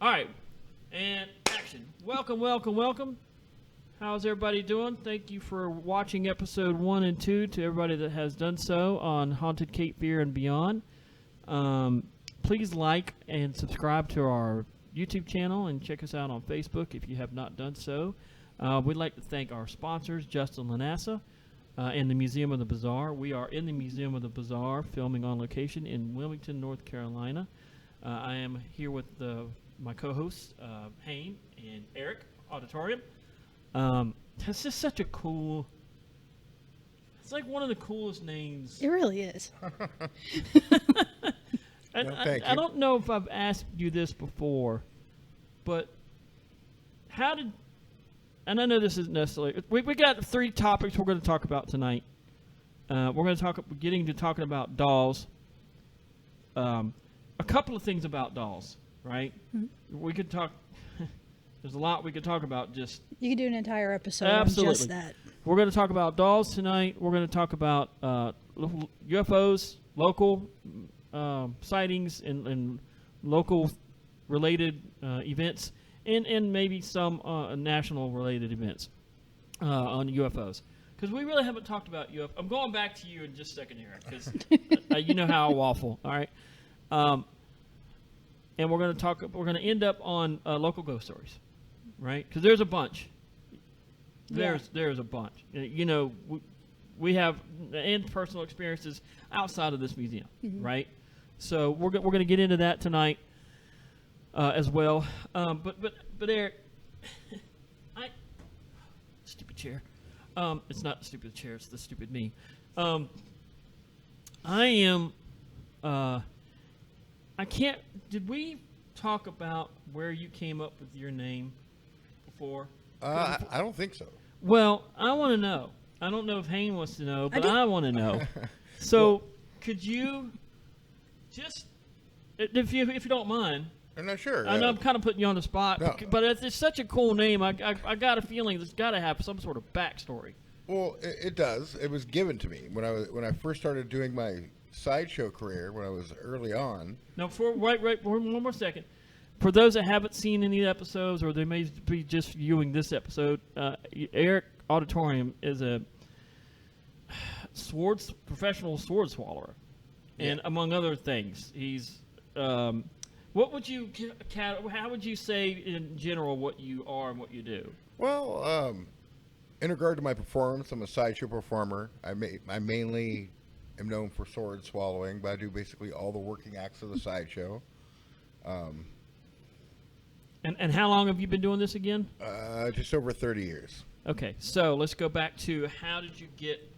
All right, and action. Welcome. How's everybody doing? Thank you for watching episode 1 and 2 to everybody that has done so on Haunted Cape Fear and Beyond. Please like and subscribe to our YouTube channel and check us out on Facebook if you have not done so. We'd like to thank our sponsors, Justin Lanassa and the Museum of the Bazaar. We are in the Museum of the Bazaar filming on location in Wimington, North Carolina. I am here with my co-hosts, Hayne and Eric, Auditorium. It's just such a cool... It's like one of the coolest names. It really is. I don't know if I've asked you this before, but how did... And I know this isn't necessarily... We got 3 topics we're going to talk about tonight. We're going to getting to talking about dolls. A couple of things about dolls, right? Mm-hmm. We could talk... There's a lot we could talk about. Just you could do an entire episode absolutely. on just that. We're going to talk about dolls tonight. We're going to talk about UFOs, local sightings, and local related events, and maybe some national related events on UFOs. Because we really haven't talked about UFOs. I'm going back to you in just a second here, because you know how I waffle. All right. And we're going to end up on local ghost stories, right? Because there's a bunch. There's a bunch. You know, we have and personal experiences outside of this museum, mm-hmm. right? So we're going to get into that tonight as well. But Eric, stupid chair. It's not the stupid chair. It's the stupid me. I am. I can't. Did we talk about where you came up with your name before? I don't think so. Well, I want to know. I don't know if Hayne wants to know, but I want to know. So, could you just, if you don't mind? I'm not sure. I know I'm kind of putting you on the spot, no. But it's such a cool name. I got a feeling it's got to have some sort of backstory. Well, it does. It was given to me when I first started doing my sideshow career when I was early on. Now, one more second. For those that haven't seen any episodes, or they may be just viewing this episode, Eric Auditorium is a professional sword swallower, and among other things, he's. What would you? How would you say in general what you are and what you do? Well, in regard to my performance, I'm a sideshow performer. I mainly am known for sword swallowing, but I do basically all the working acts of the sideshow. And how long have you been doing this again? Just over 30 years. Okay, so let's go back to how did you get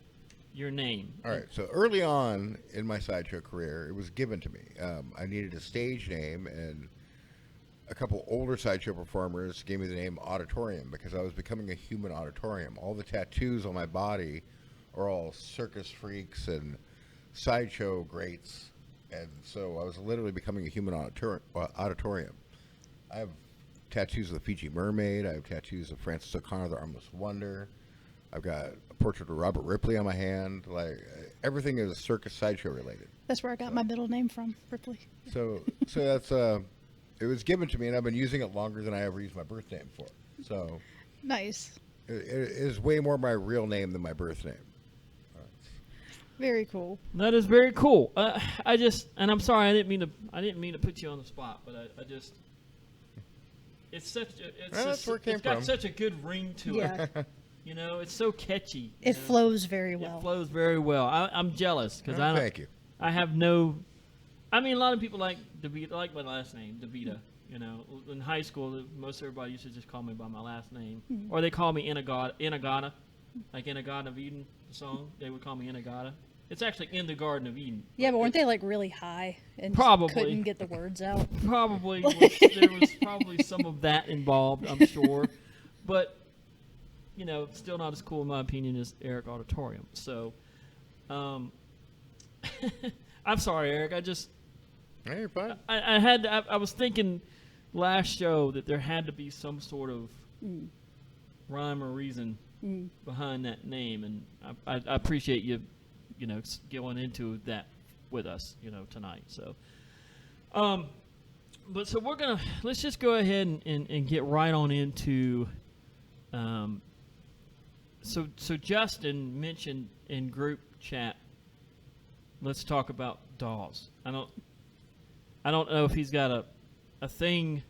your name? All right, so early on in my sideshow career, it was given to me. I needed a stage name, and a couple older sideshow performers gave me the name Auditorium because I was becoming a human auditorium. All the tattoos on my body are all circus freaks and sideshow greats, and so I was literally becoming a human auditorium. I have tattoos of the Fiji Mermaid. I have tattoos of Francis O'Connor, the Armless Wonder. I've got a portrait of Robert Ripley on my hand. Like everything is circus sideshow related. That's where I got my middle name from, Ripley. So that's it was given to me, and I've been using it longer than I ever used my birth name for. So nice. It is way more my real name than my birth name. Very cool. That is very cool. And I'm sorry, I didn't mean to put you on the spot, but I just. It's got such a good ring to it. You know, it's so catchy. It flows very well. It flows very well. I'm jealous because thank you. I have no. I mean, a lot of people like DeVita, like my last name, DeVita. You know, in high school, most everybody used to just call me by my last name, or they call me Inagata, like in a Garden of Eden, the song. They would call me Inagata. It's actually in the Garden of Eden. Yeah, but weren't they like really high and probably couldn't get the words out? Probably. There was probably some of that involved, I'm sure. But, you know, still not as cool in my opinion as Eric Auditorium. So, I'm sorry, Eric. Hey, you're fine. I was thinking last show that there had to be some sort of rhyme or reason behind that name, and I appreciate you going into that with us, tonight. So, But so let's just go ahead and get right on into. So Justin mentioned in group chat. Let's talk about dolls. I don't know if he's got a thing.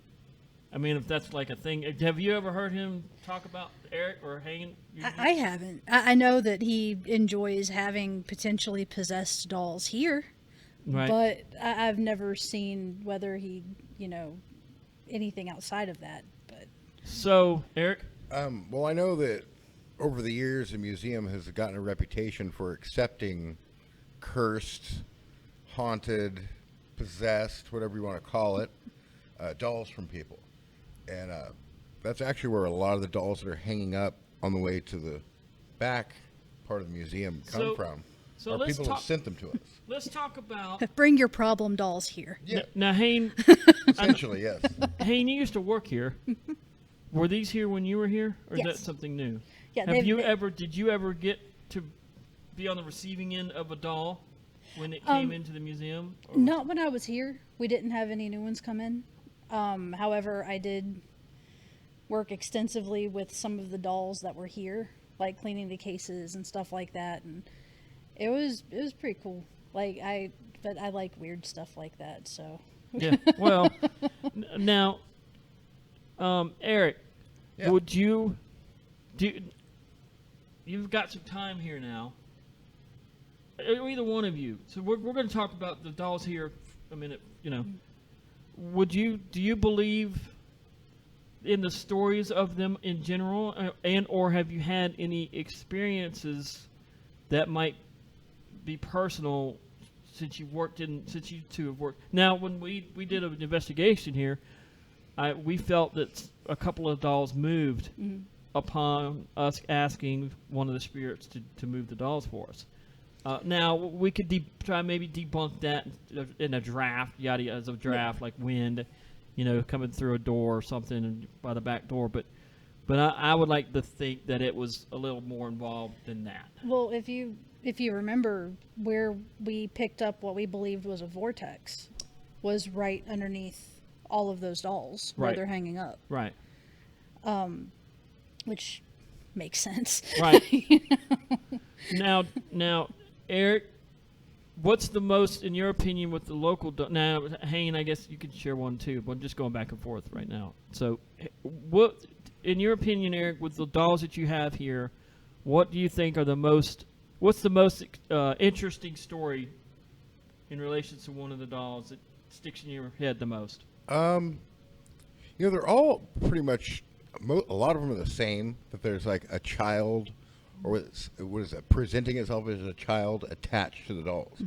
I mean, if that's like a thing. Have you ever heard him talk about Eric or hanging? I haven't. I know that he enjoys having potentially possessed dolls here, Right. but I've never seen whether he, anything outside of that. But So Eric. Well, I know that over the years, the museum has gotten a reputation for accepting cursed, haunted, possessed, whatever you want to call it, dolls from people. And that's actually where a lot of the dolls that are hanging up on the way to the back part of the museum come from. So Or let's people have sent them to us. Let's talk about. bring your problem dolls here. Yeah, Now, Hayne, essentially, yes. Hayne, you used to work here. Were these here when you were here, or is Yes. that something new? Yeah, Did you ever get to be on the receiving end of a doll when it came into the museum? Or- Not when I was here. We didn't have any new ones come in. However, I did work extensively with some of the dolls that were here, like cleaning the cases and stuff like that, and it was pretty cool. But I like weird stuff like that. So Yeah. Well, now, Eric, Yeah. would you do? You've got some time here now. Either one of you. So we're going to talk about the dolls here a minute. Do you believe in the stories of them in general, and or have you had any experiences that might be personal since you two have worked? Now, when we did an investigation here, we felt that a couple of dolls moved upon us asking one of the spirits to move the dolls for us. Now, we could try maybe debunk that in a draft, as a draft, like wind, coming through a door or something by the back door. But I would like to think that it was a little more involved than that. well, if you remember, where we picked up what we believed was a vortex was right underneath all of those dolls where Right. they're hanging up, Right. which makes sense. Right. Now, Eric, what's the most, in your opinion, with the local? Now, Hayne, I guess you could share one too, but I'm just going back and forth right now. So, what, in your opinion, Eric, with the dolls that you have here, what do you think are the most? What's the most interesting story in relation to one of the dolls that sticks in your head the most? They're all pretty much. A lot of them are the same. That there's like a child, or what is it? Presenting itself as a child attached to the dolls.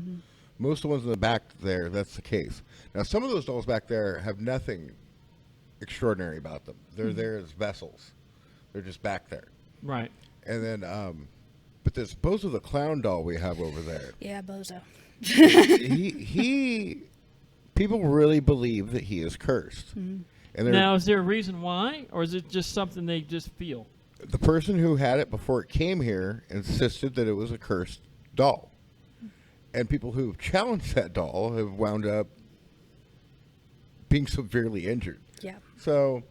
Most of the ones in the back there, that's the case. Now, some of those dolls back there have nothing extraordinary about them. They're there as vessels. They're just back there. Right. And then, but this Bozo the clown doll we have over there. Yeah, Bozo. he people really believe that he is cursed. And Now, is there a reason why, or is it just something they just feel? the person who had it before it came here insisted that it was a cursed doll. And people who have challenged that doll have wound up being severely injured. Yeah. So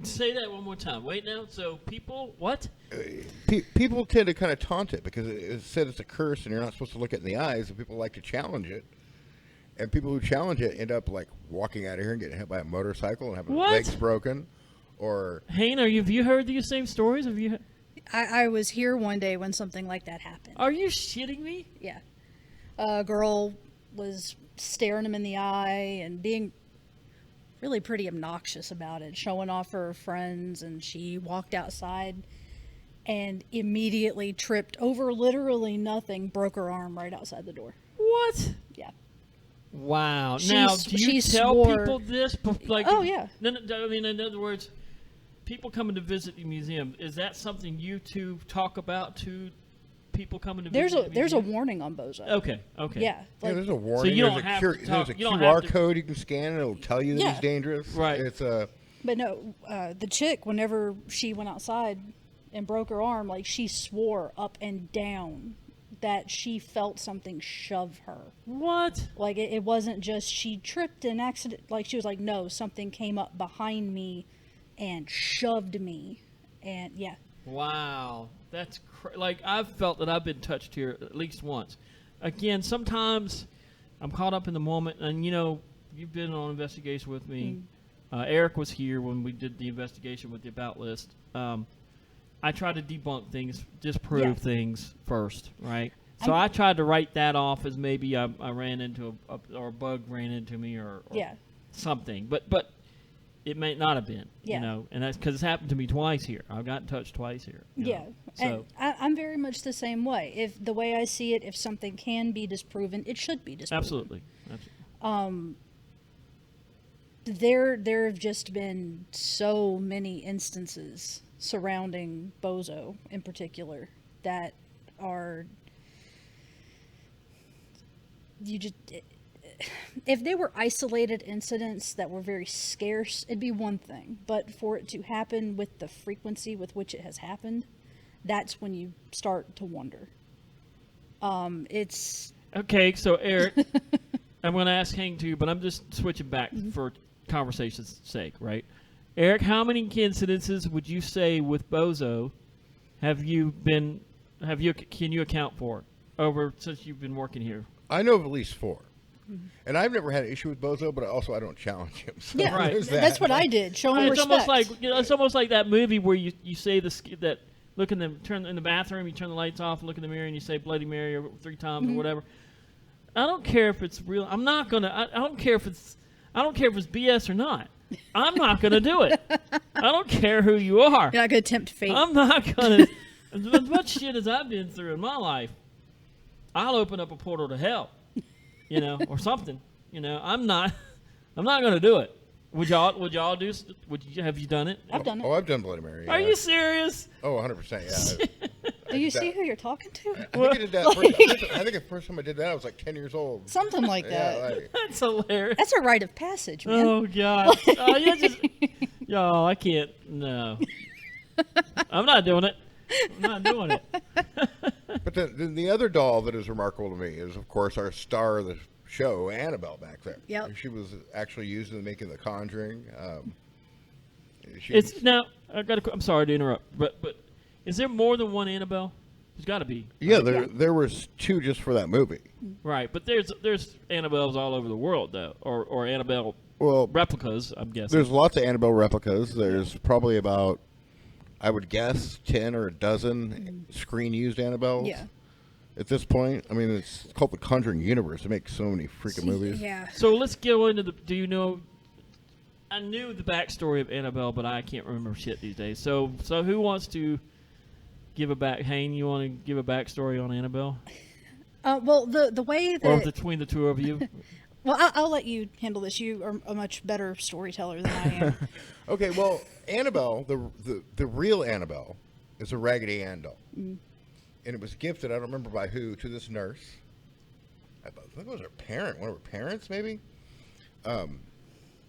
Say that one more time. Wait now. So people, what? people tend to kind of taunt it because it said it's a curse and you're not supposed to look it in the eyes, and people like to challenge it. And people who challenge it end up like walking out of here and getting hit by a motorcycle and having What? legs broken. Or Hayne, have you heard these same stories? Have you? I was here one day when something like that happened. Are you shitting me? Yeah. A girl was staring him in the eye and being really pretty obnoxious about it, showing off her friends, and she walked outside and immediately tripped over literally nothing, broke her arm right outside the door. What? Yeah. Wow. She Now, s- do you she tell swore- people this? Like, Oh, yeah. I mean, in other words, people coming to visit the museum, is that something you two talk about to people coming to There's visit a the there's a museum? warning on Bozo. Okay. Okay. Yeah. yeah, Like, there's a warning. you There's don't a have QR, to talk- there's a you don't QR have to- code you can scan and it'll tell you that Yeah. he's dangerous. Right. It's a but no, the chick, whenever she went outside and broke her arm, like, she swore up and down that she felt something shove her. What? Like, it wasn't just she tripped and accident. Like, she was like, no, something came up behind me and shoved me. And yeah. Wow, that's like I've felt that I've been touched here at least once. Again, sometimes I'm caught up in the moment, and you've been on investigation with me. Eric was here when we did the investigation with the about list. I tried to debunk things, disprove things first, right? So I tried to write that off as maybe I ran into or a bug ran into me or something, but it may not have been, and that's because it's happened to me twice here. I've gotten touched twice here. So and I'm very much the same way. If the way I see it, if something can be disproven, it should be disproven. Absolutely. There have just been so many instances surrounding Bozo in particular that are if they were isolated incidents that were very scarce, it'd be one thing. But for it to happen with the frequency with which it has happened, that's when you start to wonder. It's okay. So Eric, I'm going to ask Hank too, but I'm just switching back for conversation's sake, right? Eric, how many incidences would you say with Bozo can you account for over since you've been working here? I know of at least 4. And I've never had an issue with Bozo, but I don't challenge him. So yeah, right. That's what I did. Show him respect. It's almost like that movie where you say that look in the bathroom, you turn the lights off, look in the mirror, and you say Bloody Mary 3 times or whatever. I don't care if it's real. I'm not gonna. I don't care if it's BS or not. I'm not gonna do it. I don't care who you are. You're not gonna tempt fate. I'm not gonna. As much shit as I've been through in my life, I'll open up a portal to hell, or something. I'm not gonna do it. Would y'all do? Have you done it? I've done it. Oh, I've done Bloody Mary. Yeah. Are you serious? Oh, 100%. Yeah. Do you see who you're talking to? I think I did that. I think the first time I did that, I was like 10 years old. Something like that. Yeah, like, That's hilarious. That's a rite of passage, man. Oh God! Y'all, I can't. No, I'm not doing it. I'm not doing it. But then the other doll that is remarkable to me is, of course, our star of the show, Annabelle, back then. Yep. She was actually used in the making of The Conjuring. I'm sorry to interrupt, but is there more than one Annabelle? There's got to be. Yeah, there was 2 just for that movie. Right, but there's Annabelles all over the world though, or Annabelle replicas. I'm guessing there's lots of Annabelle replicas. There's probably about, I would guess, 10 or a dozen screen-used Annabelles. Yeah. At this point, I mean, it's called the Conjuring universe. It makes so many freaking movies. Yeah. So let's go into do you know? I knew the backstory of Annabelle, but I can't remember shit these days. So who wants to give a back? Hayne, you want to give a backstory on Annabelle? Well, the way that... Or between the two of you? Well, I'll let you handle this. You are a much better storyteller than I am. Okay, well, Annabelle, the real Annabelle, is a Raggedy Ann doll. And it was gifted, I don't remember by who, to this nurse. I think it was her parent, one of her parents maybe.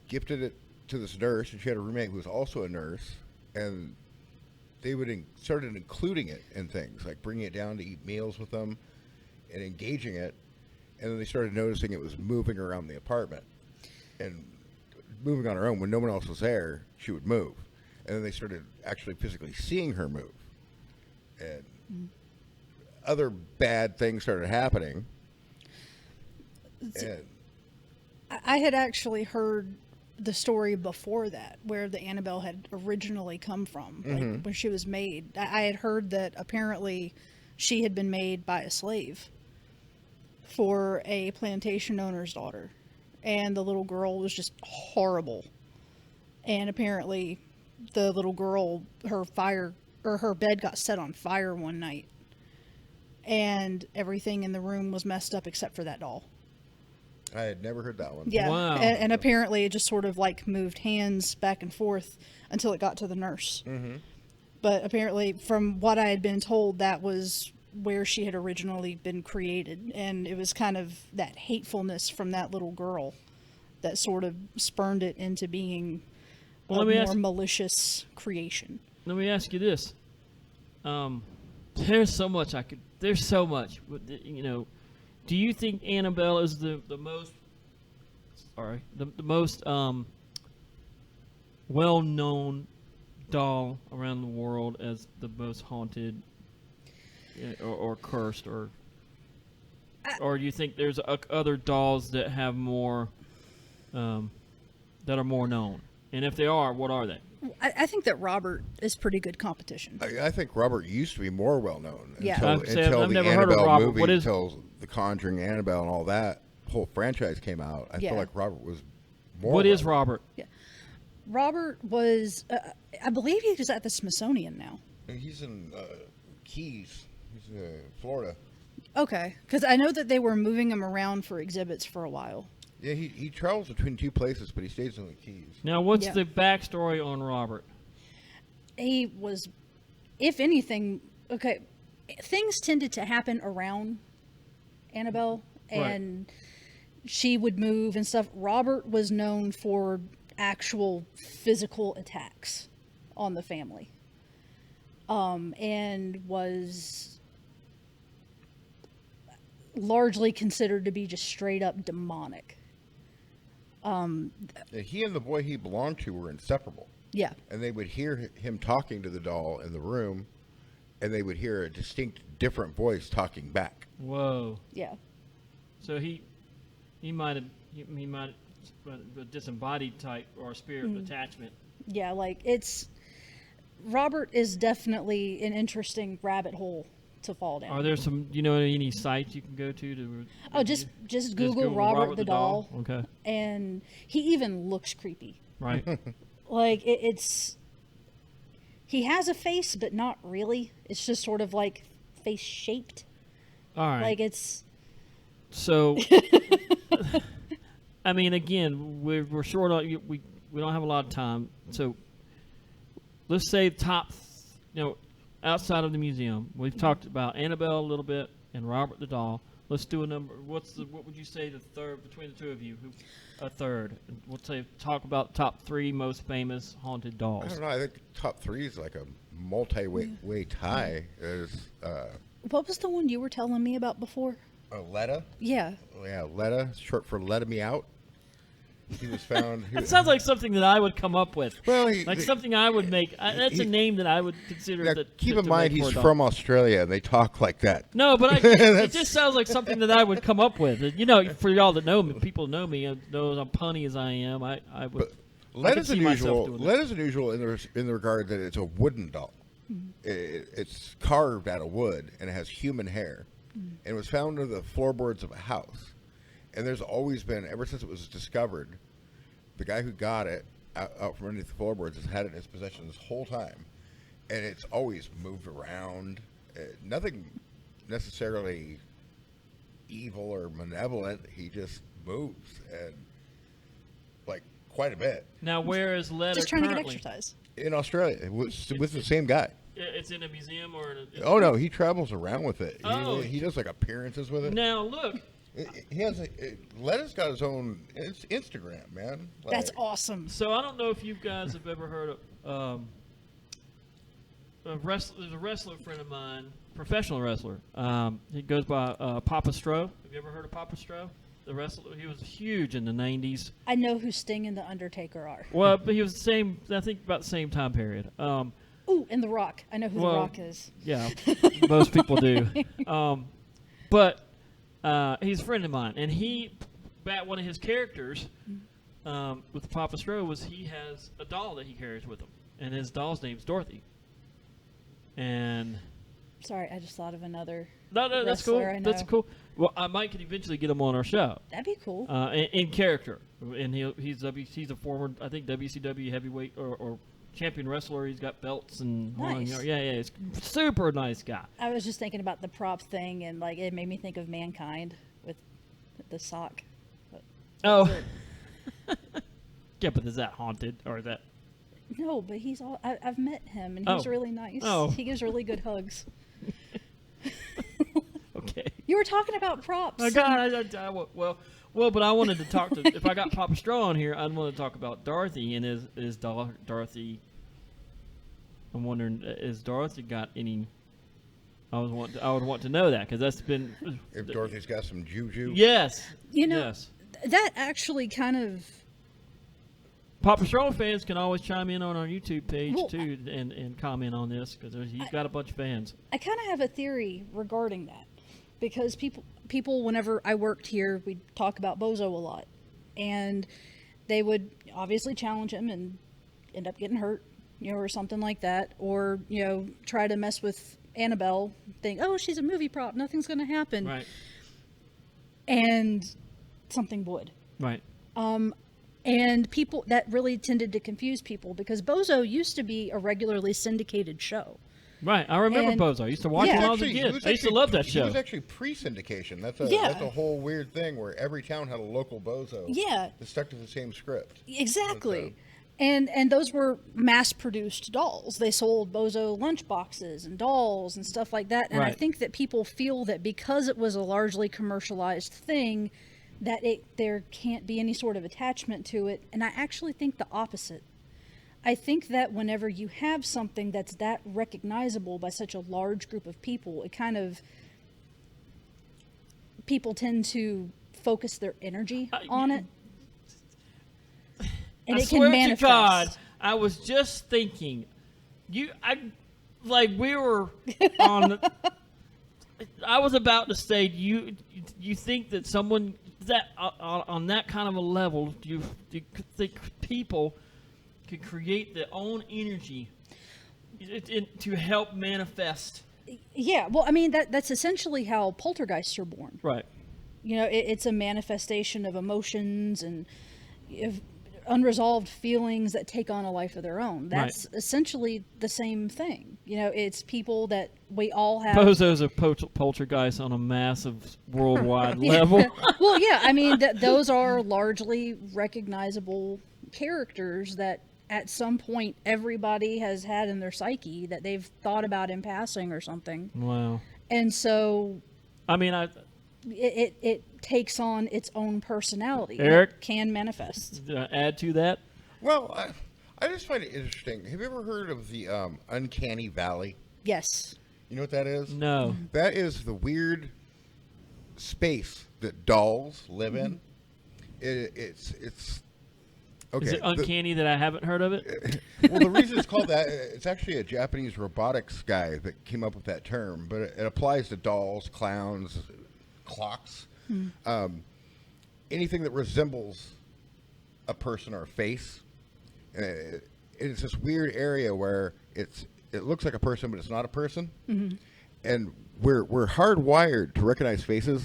Gifted it to this nurse, and she had a roommate who was also a nurse. And they started including it in things, like bringing it down to eat meals with them and engaging it. And then they started noticing it was moving around the apartment. And moving on her own. When no one else was there, she would move. And then they started actually physically seeing her move. And other bad things started happening. And I had actually heard the story before that, where the Annabelle had originally come from, like when she was made. I had heard that apparently she had been made by a slave for a plantation owner's daughter, and the little girl was just horrible. And apparently the little girl, her bed got set on fire one night, and everything in the room was messed up except for that doll. I had never heard that one. Yeah. Wow. And apparently it just sort of like moved hands back and forth until it got to the nurse. But apparently, from what I had been told, that was where she had originally been created. And it was kind of that hatefulness from that little girl that sort of spurned it into being a more malicious creation. Let me ask you this. There's so much I could. There's so much. You know, do you think Annabelle is the most? Sorry, the most well-known doll around the world as the most haunted, or cursed, or do you think there's other dolls that have more, that are more known? And if they are, what are they? I think that Robert is pretty good competition. I think Robert used to be more well known Yeah. until I've the never heard of Annabelle Robert. movie, What is- until the Conjuring, Annabelle, and all that whole franchise came out. I Yeah. feel like Robert was more. What is well-known. Robert? Robert was, I believe he was at the Smithsonian now. He's in Keys. He's in Florida. Okay, because I know that they were moving him around for exhibits for a while. Yeah, he travels between two places, but he stays in the Keys. Now, what's Yeah. the backstory on Robert? He was, if anything, okay, things tended to happen around Annabelle, and she would move and stuff. Robert was known for actual physical attacks on the family, and was largely considered to be just straight up demonic. He and the boy he belonged to were inseparable. Yeah. And they would hear him talking to the doll in the room, and they would hear a distinct, different voice talking back. Whoa. Yeah. So he might have a disembodied type or a spirit attachment. Yeah, like Robert is definitely an interesting rabbit hole to fall down. Are there some, any sites you can go to? Oh, just Google Robert the doll. Okay. And he even looks creepy. Right. Like he has a face, but not really. It's just sort of like face shaped. All right. Like it's. So, I mean, again, we're short on we don't have a lot of time. So, let's say top, outside of the museum, we've talked about Annabelle a little bit and Robert the doll. Let's do a number. What would you say the third between the two of you? A third. We'll talk about top 3 most famous haunted I dolls. don't know. I think top 3 is like a multi-way tie. There's What was the one you were telling me about before? Letta. Yeah. Yeah, Letta, short for Let Me Out. He was found. It sounds like something that I would come up with. Well, Something I would make. That's a name that I would consider. Now, keep in mind he's from from Australia, and they talk like that. No, but it just sounds like something that I would come up with. For y'all that know me, people know me, know as I'm punny as I am. I would. Letta's see myself unusual. doing that. Letta's unusual in the regard that it's a wooden doll. It's carved out of wood, and it has human hair, and it was found under the floorboards of a house. And there's always been, ever since it was discovered, the guy who got it out from underneath the floorboards has had it in his possession this whole time. And it's always moved around. Nothing necessarily evil or malevolent. He just moves, and like quite a bit. Now, where is Letta Just trying currently? to get exercise. In Australia, with the same guy. It's in a museum or in a. Oh no, he travels around with it. Oh. He does like appearances with it. Now look. He has Letta's got his own Instagram, man. That's awesome. So I don't know if you guys have ever heard of there's a wrestler friend of mine, professional wrestler. He goes by Papa Stro. Have you ever heard of Papa Stro? The wrestler. He was huge in the 90s. I know who Sting and The Undertaker are. Well, but he was the same. I think about the same time period. Ooh, and The Rock. I know who Well, The Rock is. Yeah, most people do. But he's a friend of mine, and one of his characters with Papa Stro was he has a doll that he carries with him, and his doll's name's Dorothy. And Sorry, I just thought of another. no, that's cool. wrestler I That's know. cool. Well, I might could eventually get him on our show That'd be cool. in character, and he's a former, I think, WCW heavyweight or champion wrestler. He's got belts and Nice. yeah, he's a super nice guy. I was just thinking about the prop thing, and like it made me think of Mankind with the sock. But Oh, yeah, but is that haunted or is that? no, but he's all. I've met him, and he's Oh. really nice. Oh. He gives really good hugs. Okay. You were talking about props. Oh, God, well, but I wanted to talk to. If I got Papa Straw on here, I'd want to talk about Dorothy and is Dorothy. I'm wondering, has Dorothy got any I would want to know that because that's been. If Dorothy's got some juju. Yes. You know, Yes. that actually kind of. Papa Strong fans can always chime in on our YouTube page Well, too and comment on this because he's got a bunch of fans. I kind of have a theory regarding that, because people whenever I worked here, we'd talk about Bozo a lot, and they would obviously challenge him and end up getting hurt, or something like that, or try to mess with Annabelle, think, oh, she's a movie prop, nothing's going to happen, Right. and something would. Right. And people, that really tended to confuse people, because Bozo used to be a regularly syndicated show. Right. I remember And- Bozo. I used to watch Yeah. him when I was a Actually, he kid. was I used to actually- love that He show. was actually pre-syndication. That's Yeah. a whole weird thing where every town had a local Bozo. Yeah. That stuck to the same script. Exactly. And And those were mass-produced dolls. They sold Bozo lunchboxes and dolls and stuff like that. And I Right. think that people feel that because it was a largely commercialized thing, that there can't be any sort of attachment to it. And I actually think the opposite. I think that whenever you have something that's that recognizable by such a large group of people, it kind of, people tend to focus their energy on it. And I it swear can manifest. to God, I was just thinking, we were on. I was about to say, you think that someone that on that kind of a level, you think people could create their own energy to help manifest? Yeah, well, I mean, that's essentially how poltergeists are born. Right. It's a manifestation of emotions and of unresolved feelings that take on a life of their own. That's essentially the same thing. It's people that we all have. Bozo's a poltergeist on a massive worldwide level. Well, yeah, I mean, those are largely recognizable characters that at some point everybody has had in their psyche that they've thought about in passing or something. Wow. And so I mean, it takes on its own personality. Eric? It can manifest. Add to that. Well, I just find it interesting. Have you ever heard of the uncanny valley? Yes. You know what that is? No. That is the weird space that dolls live in. It's okay. Is it uncanny that I haven't heard of it? Well, the reason it's called that, it's actually a Japanese robotics guy that came up with that term, but it applies to dolls, clowns, clocks, anything that resembles a person or a face. It's this weird area where it looks like a person, but it's not a person. Mm-hmm. And we're hardwired to recognize faces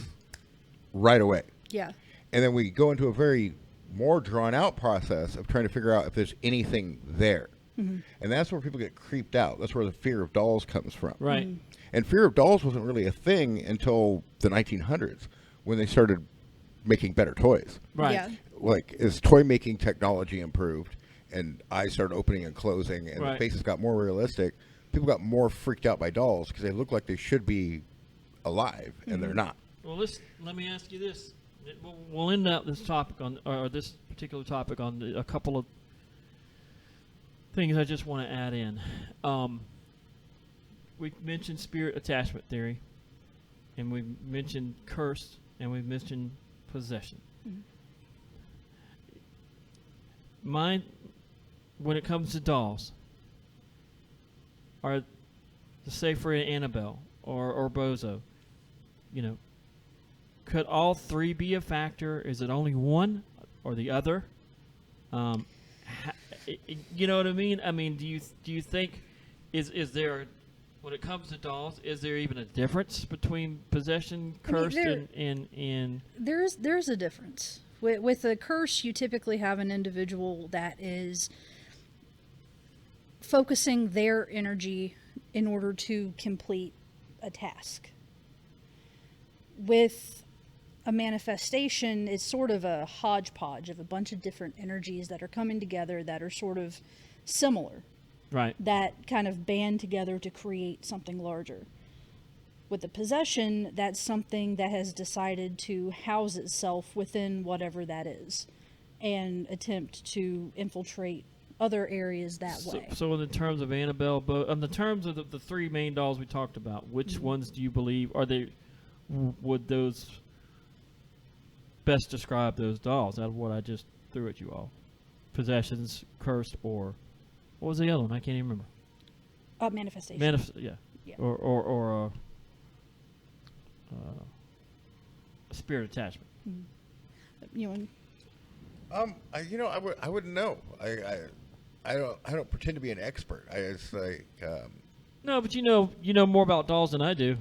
right away. Yeah. And then we go into a very more drawn out process of trying to figure out if there's anything there. Mm-hmm. And that's where people get creeped out. That's where the fear of dolls comes from. Right. Mm-hmm. And fear of dolls wasn't really a thing until the 1900s when they started making better toys. Right. Yeah. Like, as toy making technology improved and eyes started opening and closing and Right. the faces got more realistic, people got more freaked out by dolls because they look like they should be alive and they're not. Well, let me ask you this. We'll end out this topic or this particular topic on a couple of things I just want to add in. We mentioned spirit attachment theory, and we mentioned curse, and we mentioned possession. Mine, when it comes to dolls, are say for Annabelle or Bozo, could all three be a factor? Is it only one or the other? You know what I mean? I mean, do you think is there, when it comes to dolls, is there even a difference between possession, cursed, and There's a difference. With a curse, you typically have an individual that is focusing their energy in order to complete a task. With a manifestation, it's sort of a hodgepodge of a bunch of different energies that are coming together that are sort of similar, right? that kind of band together to create something larger. With a possession, that's something that has decided to house itself within whatever that is and attempt to infiltrate other areas that way. So in the terms of Annabelle, on the terms of the three main dolls we talked about, which ones do you believe would those best describe those dolls out of what I just threw at you all? Possessions, cursed, or what was the other one? I can't even remember. Manifestation. Yeah. Yeah. Or spirit attachment. You know, I wouldn't know. I don't pretend to be an expert. It's like, No, but you know more about dolls than I do.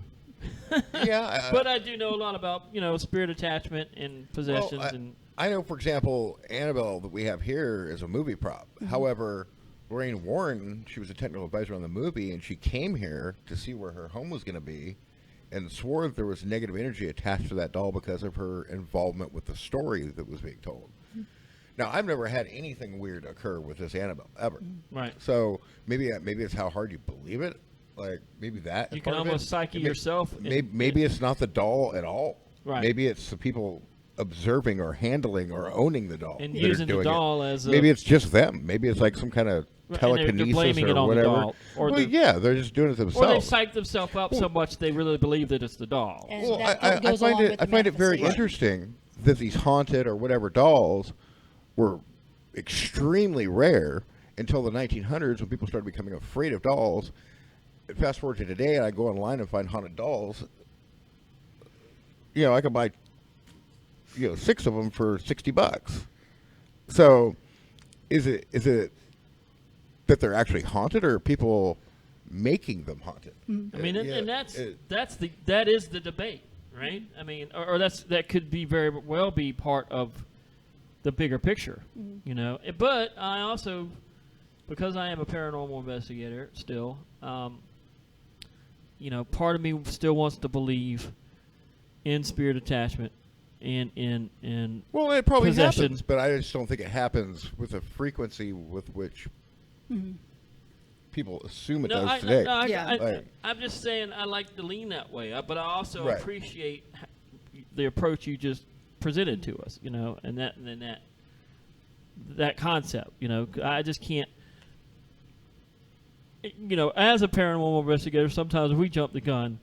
yeah. But I do know a lot about spirit attachment and possessions and. I know, for example, Annabelle that we have here is a movie prop. However, Lorraine Warren, she was a technical advisor on the movie, and she came here to see where her home was going to be, and swore that there was negative energy attached to that doll because of her involvement with the story that was being told. Now, I've never had anything weird occur with this Annabelle ever. Right. So maybe it's how hard you believe it. Like maybe that You can almost psyche yourself. Maybe it's not the doll at all. Right. Maybe it's the people observing or handling or owning the doll And that are using the doing doll it. as Maybe it's just them. Maybe it's like some kind of telekinesis they're blaming it or on whatever. the doll, or yeah, they're just doing it or they themselves. psych themselves up so much they really believe that it's the doll. And Well, that I goes find along it with I the find it very manifestation. interesting that these haunted or whatever dolls were extremely rare until the 1900s when people started becoming afraid of dolls. Fast forward to today, and I go online and find haunted dolls. I could buy 6 of them for $60. So, is it that they're actually haunted, or are people making them haunted? I mean, and that is the debate, right? I mean, or that could be very well be part of the bigger picture, But I also, because I am a paranormal investigator still, part of me still wants to believe in spirit attachment and in Well, it probably possession. happens, but I just don't think it happens with the frequency with which people assume it does today. I'm just saying I like to lean that way, but I also Right. appreciate the approach you just presented to us, and that concept, I just can't. As a paranormal investigator, sometimes we jump the gun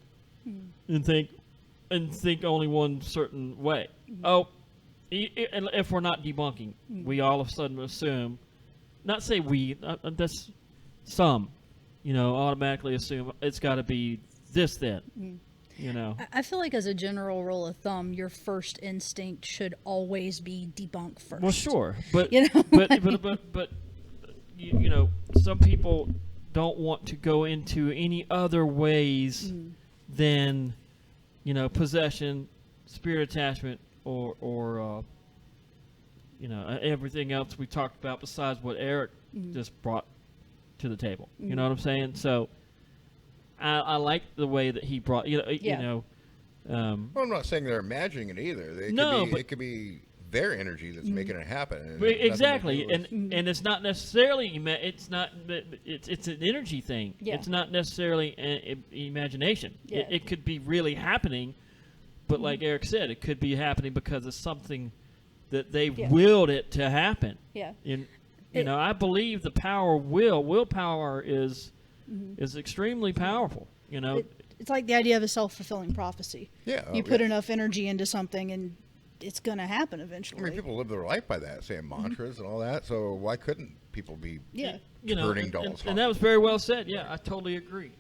and think only one certain way. Oh, and if we're not debunking, we all of a sudden assume, not say we, that's some, automatically assume it's got to be this then, I feel like as a general rule of thumb, your first instinct should always be debunk first. Well, sure, but But some people don't want to go into any other ways than possession, spirit attachment, or everything else we talked about besides what Eric just brought to the table. You know what I'm saying? So I like the way that he brought. Well, I'm not saying they're imagining it either. It could be their energy that's making it happen. And exactly, and it's not necessarily it's an energy thing. Yeah. It's not necessarily imagination. Yeah. It could be really happening, but like Eric said, it could be happening because of something that they willed it to happen. Yeah. I believe the power of willpower is extremely powerful. It's like the idea of a self-fulfilling prophecy. Yeah. You put enough energy into something and it's going to happen eventually. I mean, people live their life by that, saying mantras and all that. So why couldn't people be turning dolls? And that was very well said. Yeah, I totally agree.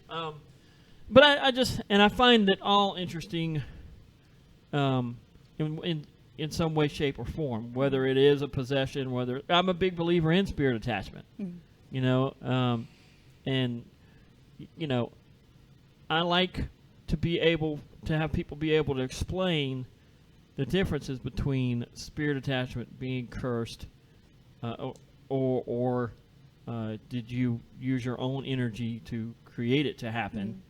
But I find it all interesting, in some way, shape, or form. Whether it is a possession, I'm a big believer in spirit attachment. And I like to be able to have people be able to explain the differences between spirit attachment, being cursed, or did you use your own energy to create it to happen?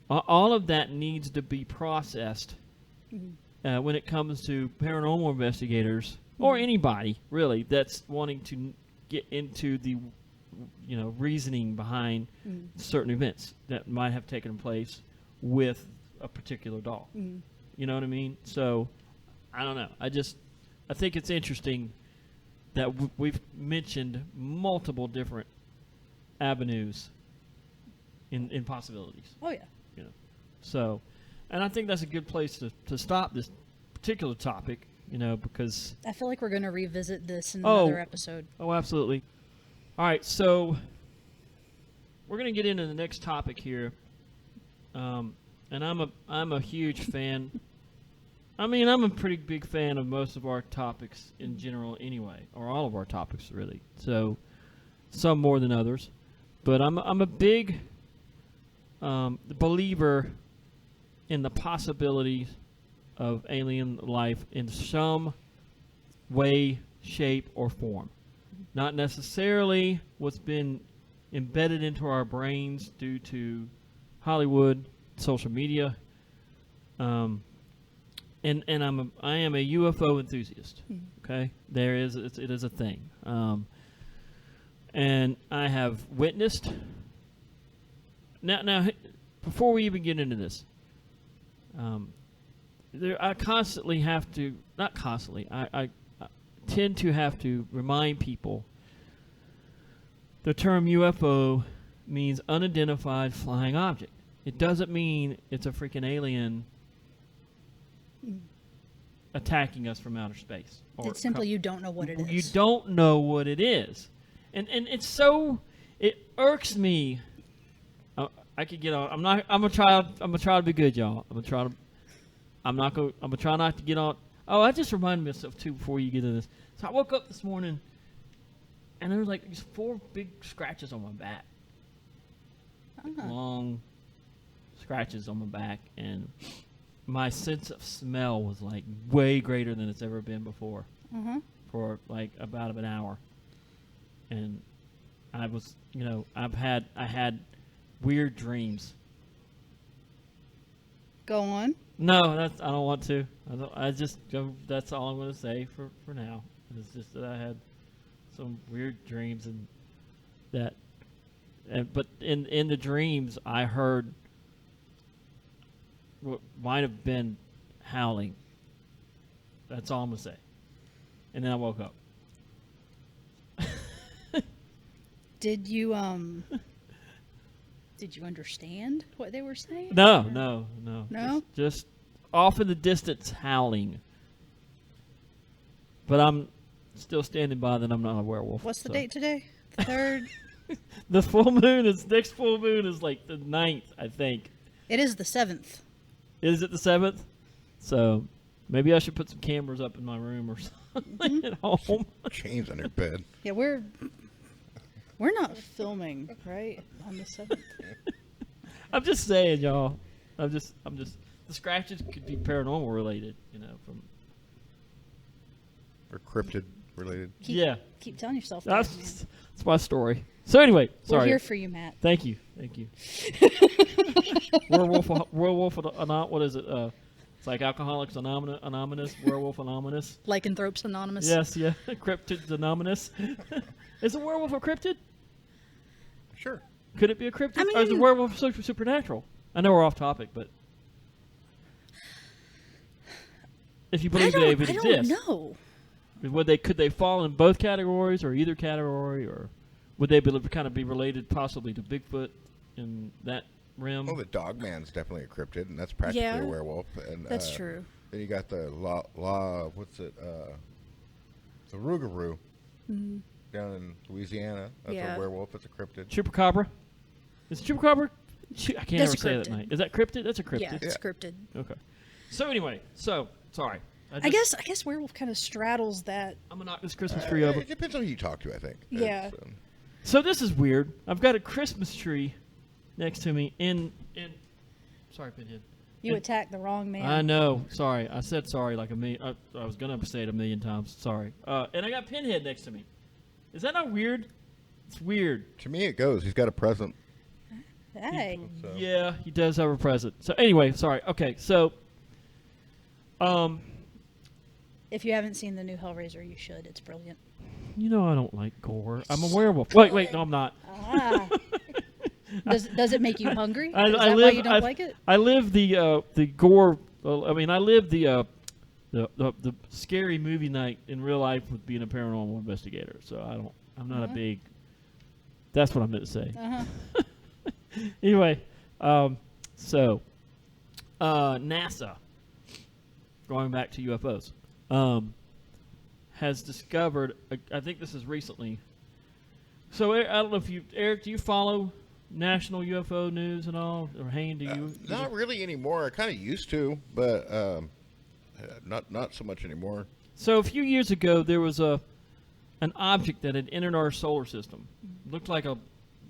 All of that needs to be processed when it comes to paranormal investigators or anybody really that's wanting to get into the reasoning behind certain events that might have taken place with a particular doll. You know what I mean? So, I don't know. I think it's interesting that we've mentioned multiple different avenues in possibilities. Oh yeah. You know, so, and I think that's a good place to stop this particular topic. You know, because I feel like we're going to revisit this in another episode. Oh, absolutely. All right, so we're going to get into the next topic here, and I'm a huge fan. I mean, I'm a pretty big fan of most of our topics in general, anyway, or all of our topics really. So, some more than others, but I'm a big believer in the possibilities of alien life in some way, shape, or form. Not necessarily what's been embedded into our brains due to Hollywood, social media. And I am a UFO enthusiast. Okay, it is a thing. And I have witnessed. Now, before we even get into this, I constantly have to, not constantly, I tend to have to remind people the term UFO means unidentified flying object. It doesn't mean it's a freaking alien attacking us from outer space. It's simply you don't know what it is. You don't know what it is. And it's so, it irks me. I could get on, I'm gonna try to be good, y'all. I'm gonna try not to get on. Oh, I just reminded myself too before you get into this. So I woke up this morning, and there was like these 4 big scratches on my back, long scratches on my back, and my sense of smell was like way greater than it's ever been before, for like about an hour, and I was, I had weird dreams. Go on. No, I don't want to. That's all I'm going to say for now. It's just that I had some weird dreams but in the dreams I heard what might have been howling. That's all I'm going to say. And then I woke up. Did you understand what they were saying? No. No? Just off in the distance howling. But I'm still standing by that I'm not a werewolf. What's the date today? The 3rd? The next full moon is like the 9th, I think. It is the 7th. Is it the 7th? So maybe I should put some cameras up in my room or something at home. Chains on your bed. Yeah, we're not filming, right? On the 7th. I'm just saying, y'all. I'm just the scratches could be paranormal related, from Or cryptid related. Keep telling yourself that, that's my story. So anyway, sorry. We're here for you, Matt. Thank you. Werewolf, what is it? It's like Alcoholics Anonymous, Werewolf Anonymous. Lycanthropes Anonymous. Yes, yeah. Cryptids Anonymous. Is a werewolf a cryptid? Sure. Could it be a cryptid? Or is a werewolf supernatural? I know we're off topic, but if you believe they even exist, I don't know. Could they fall in both categories or either category, or would they kind of be related possibly to Bigfoot in that realm? Well, the Dogman's definitely a cryptid, and that's practically a werewolf. And that's true. Then you got the the Rougarou down in Louisiana. That's a werewolf. It's a cryptid. Chupacabra. Is Chupacabra? I can't ever say that night. Is that cryptid? That's a cryptid. Yeah, it's cryptid. Okay. So anyway, sorry. I guess werewolf kind of straddles that. I'm gonna knock this Christmas tree over. It depends on who you talk to, I think. Yeah. So this is weird. I've got a Christmas tree next to me in sorry, Pinhead. You attacked the wrong man. I know. Sorry. I said sorry like a million. I was going to say it a million times. Sorry. And I got Pinhead next to me. Is that not weird? It's weird. To me, it goes. He's got a present. Hey. Yeah, he does have a present. So anyway, sorry. Okay, so if you haven't seen the new Hellraiser, you should. It's brilliant. I don't like gore. I'm a werewolf. Wait, no, I'm not. Ah. Does it make you hungry? Is that why you don't like it? I live the gore. I live the the scary movie night in real life with being a paranormal investigator. So I'm not a big. That's what I meant to say. Anyway, NASA, going back to UFOs, has discovered. I think this is recently. So I don't know if Eric, do you follow national UFO news and all, or Hayne, do you? Not really anymore. I kind of used to, but not so much anymore. So a few years ago, there was an object that had entered our solar system. Looked like a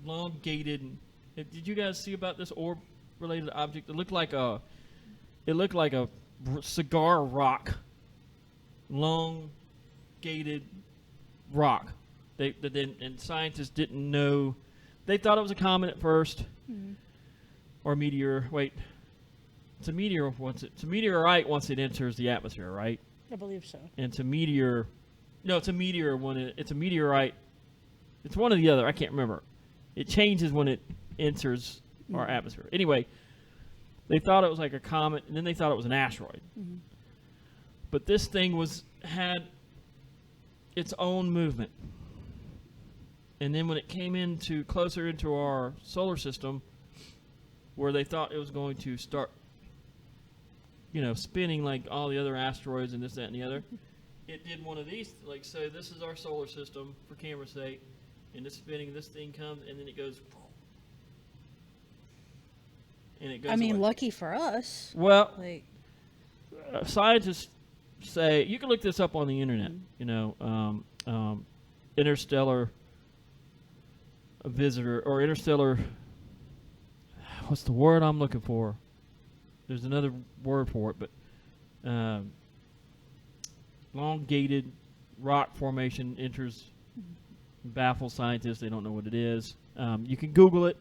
elongated. Did you guys see about this orb-related object? It looked like a cigar rock, elongated rock. And scientists didn't know. They thought it was a comet at first, or a meteor. Wait, it's a meteor it's a meteorite once it enters the atmosphere, right? I believe so. And it's a meteor. No, it's a meteor when it's a meteorite. It's one or the other. I can't remember. It changes when it enters our atmosphere. Anyway, they thought it was like a comet, and then they thought it was an asteroid. But this thing had its own movement. And then when it came closer into our solar system, where they thought it was going to start, spinning like all the other asteroids and this, that, and the other, it did one of these. Like, so this is our solar system for camera's sake, and this spinning, this thing comes, and then it goes, and it goes. I mean, away. lucky for us. Well, Like, scientists say, you can look this up on the internet. Interstellar visitor or interstellar. What's the word I'm looking for? There's another word for it, but elongated rock formation enters, baffles scientists. They don't know what it is. You can Google it.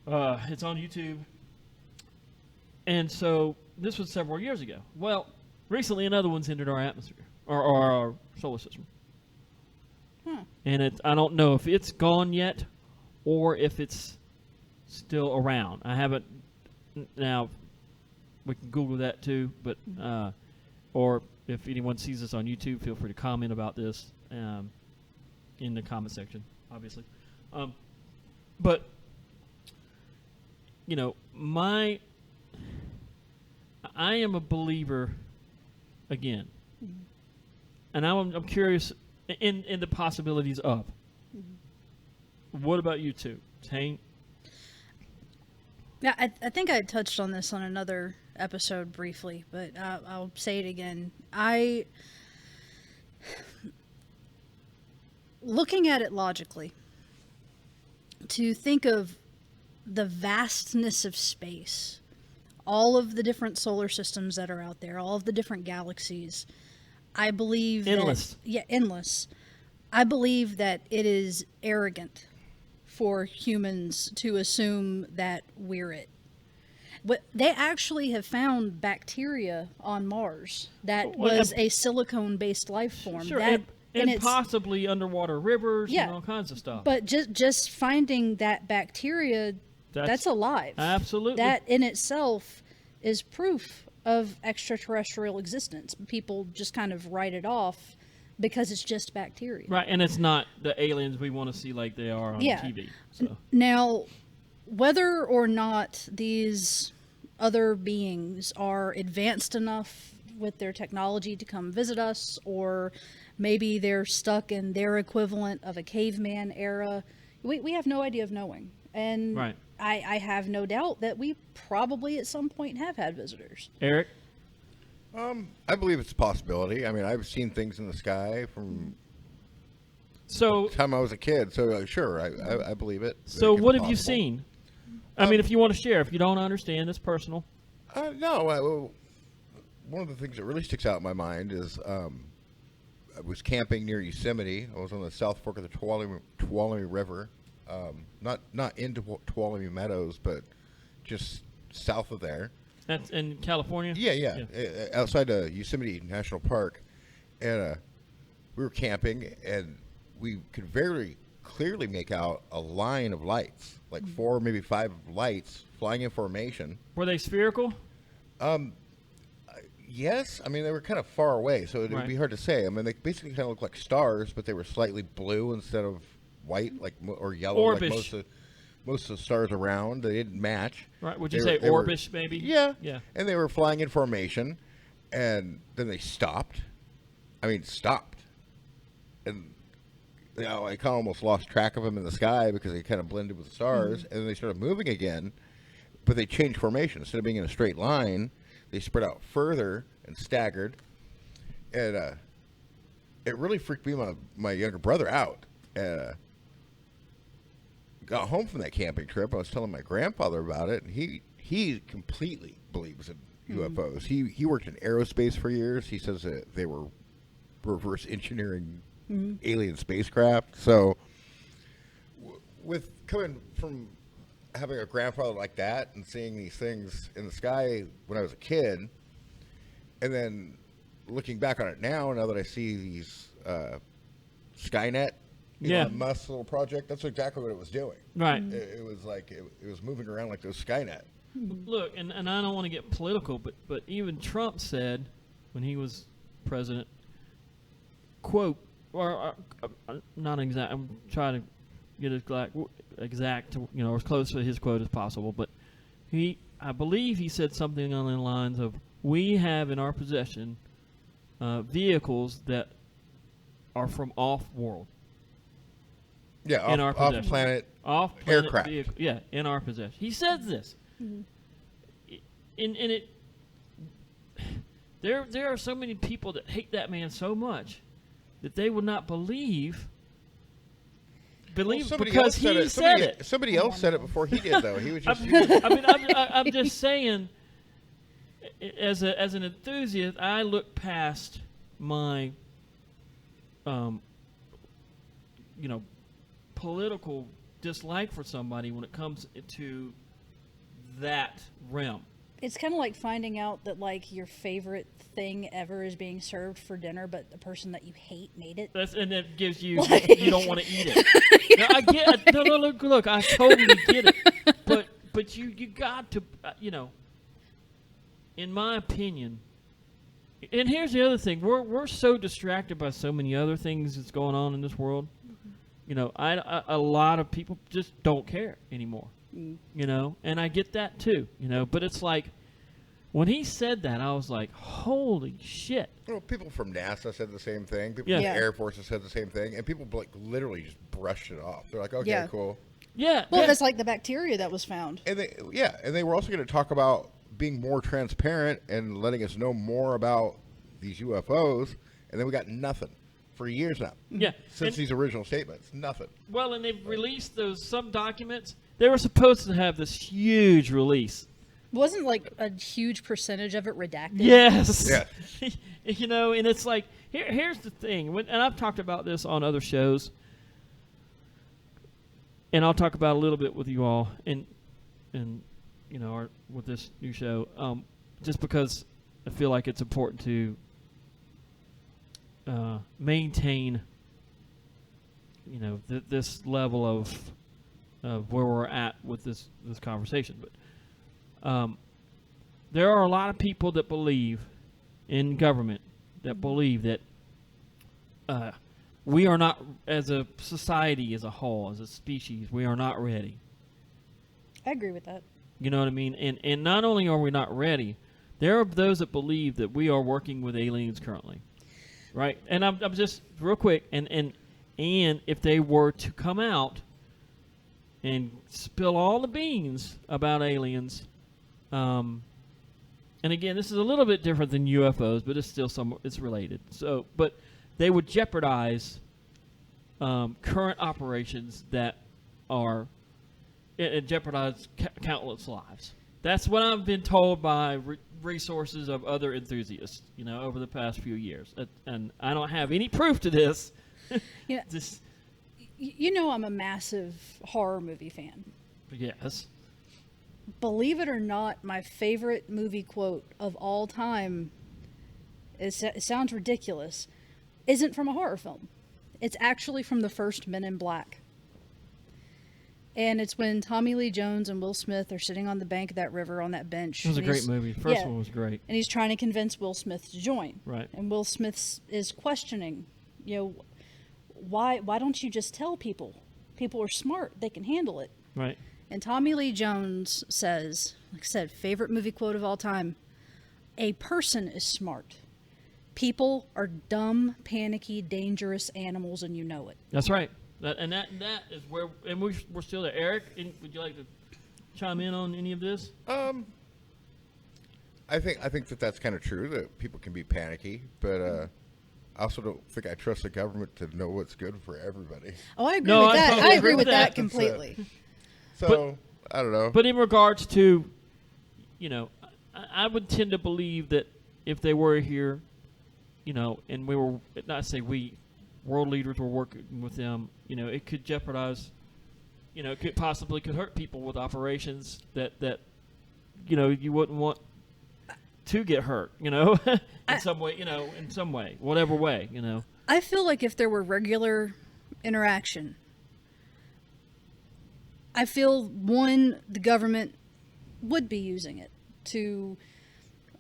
It's on YouTube. And so this was several years ago. Well, recently another one's entered our atmosphere or our solar system. And I don't know if it's gone yet or if it's still around. I haven't. Now, we can Google that too, but or if anyone sees this on YouTube, feel free to comment about this in the comment section, obviously. But, I am a believer again. And I'm curious in the possibilities of. What about you two? Tank? yeah, I think I touched on this on another episode briefly, but I'll say it again. Looking at it logically, to think of the vastness of space, all of the different solar systems that are out there, all of the different galaxies, I believe Endless. Endless. I believe that it is arrogant for humans to assume that we're it. But they actually have found bacteria on Mars that was a silicone-based life form. Sure, that, and possibly underwater rivers and all kinds of stuff. But just finding that bacteria, that's alive. Absolutely. That in itself is proof of extraterrestrial existence. People just kind of write it off because it's just bacteria. Right, and it's not the aliens we want to see like they are on TV. So. Now, whether or not these other beings are advanced enough with their technology to come visit us, or maybe they're stuck in their equivalent of a caveman era, we have no idea of knowing. And right. I have no doubt that we probably at some point have had visitors. Eric? I believe it's a possibility. I mean, I've seen things in the sky from the time I was a kid. So sure, I believe it. So what have you seen? I mean, if you want to share. If you don't understand, it's personal. No. One of the things that really sticks out in my mind is I was camping near Yosemite. I was on the South Fork of the Tuolumne River. Not into Tuolumne Meadows, but just south of there. That's in California? Yeah. Outside of Yosemite National Park. And we were camping, and we could very clearly make out a line of lights, like 4, maybe 5 lights flying in formation. Were they spherical? Yes, I mean they wwere kind of far away, so it would Right. be hard to say. I mean they basically kind of look like stars, but they were slightly blue instead of white, like or yellow, Orbish. like most of the stars around. They didn't match. Right? Would you They say were- they were- orbish, maybe? Yeah, Yeah. And they were flying in formation, and then they stopped. I mean, stopped, and I kind of almost lost track of them in the sky because they kind of blended with the stars, and then they started moving again, but they changed formation. Instead of being in a straight line, they spread out further and staggered, and it really freaked me and my younger brother out. Got home from that camping trip. I was telling my grandfather about it, and he completely believes in UFOs. He worked in aerospace for years. He says that they were reverse engineering alien spacecraft. So, with coming from having a grandfather like that and seeing these things in the sky when I was a kid, and then looking back on it now that I see these Skynet, Elon Musk's little project, that's exactly what it was doing. Right. It was like it was moving around like those Skynet. Look, and I don't want to get political, but even Trump said when he was president, quote, or not exact. I'm trying to get it exact to as close to his quote as possible. But I believe he said something on the lines of, "We have in our possession vehicles that are from off-world." Yeah, in our possession. off-planet aircraft. Vehicle, yeah, in our possession. He says this. And it there are so many people that hate that man so much that they would not believe Somebody because else he said it. Somebody else said it before he did, though. He was just. I'm just saying, as an enthusiast, I look past my, political dislike for somebody when it comes to that realm. It's kind of like finding out that like your favorite thing ever is being served for dinner, but the person that you hate made it. And that gives you you don't want to eat it. Now, I get no, look, I totally get it. But you got to in my opinion. And here's the other thing: we're so distracted by so many other things that's going on in this world. A lot of people just don't care anymore. And I get that too. But it's like when he said that, I was like, "Holy shit!" Well, people from NASA said the same thing. People Yeah. from Yeah. the Air Force have said the same thing, and people like literally just brushed it off. They're like, "Okay, Yeah. cool." Yeah. Well, yeah. that's like the bacteria that was found. And they were also going to talk about being more transparent and letting us know more about these UFOs, and then we got nothing for years now. Yeah. Since And- these original statements, nothing. Well, and they've released some documents. They were supposed to have this huge release. Wasn't like a huge percentage of it redacted? Yes. Yeah. And it's like here's the thing, and I've talked about this on other shows, and I'll talk about it a little bit with you all, and with this new show, just because I feel like it's important to maintain, this level of where we're at with this conversation. But there are a lot of people that believe in government, that believe that we are not, as a society as a whole, as a species, we are not ready. I agree with that. You know what I mean? And not only are we not ready, there are those that believe that we are working with aliens currently, right? And I'm just real quick, and if they were to come out and spill all the beans about aliens, and again, this is a little bit different than UFOs, but it's still it's related. So, but they would jeopardize current operations that are. It jeopardized countless lives. That's what I've been told by resources of other enthusiasts, over the past few years. And I don't have any proof to this. Yeah. Just, I'm a massive horror movie fan. yes. Believe it or not, my favorite movie quote of all time, it sounds ridiculous, isn't from a horror film. It's actually from the first Men in Black. And it's when Tommy Lee Jones and Will Smith are sitting on the bank of that river on that bench. It was a and great he's- movie. The first yeah. one was great. And he's trying to convince Will Smith to join. Right. And Will Smith is questioning, why don't you just tell people? People are smart. They can handle it. Right. And Tommy Lee Jones says, like I said, favorite movie quote of all time, a person is smart. People are dumb, panicky, dangerous animals, and you know it. That's right. That is where, and we're still there. Eric, would you like to chime in on any of this? I think that's kind of true, that people can be panicky, but I also don't think I trust the government to know what's good for everybody. Oh, I agree No, with I that. totally I agree agree with with that that. completely. So I don't know. But in regards to, I would tend to believe that if they were here, and we were, not say we, world leaders were working with them, it could jeopardize, it could possibly hurt people with operations that you wouldn't want to get hurt, in some way, whatever way, I feel like if there were regular interaction, I feel, one, the government would be using it to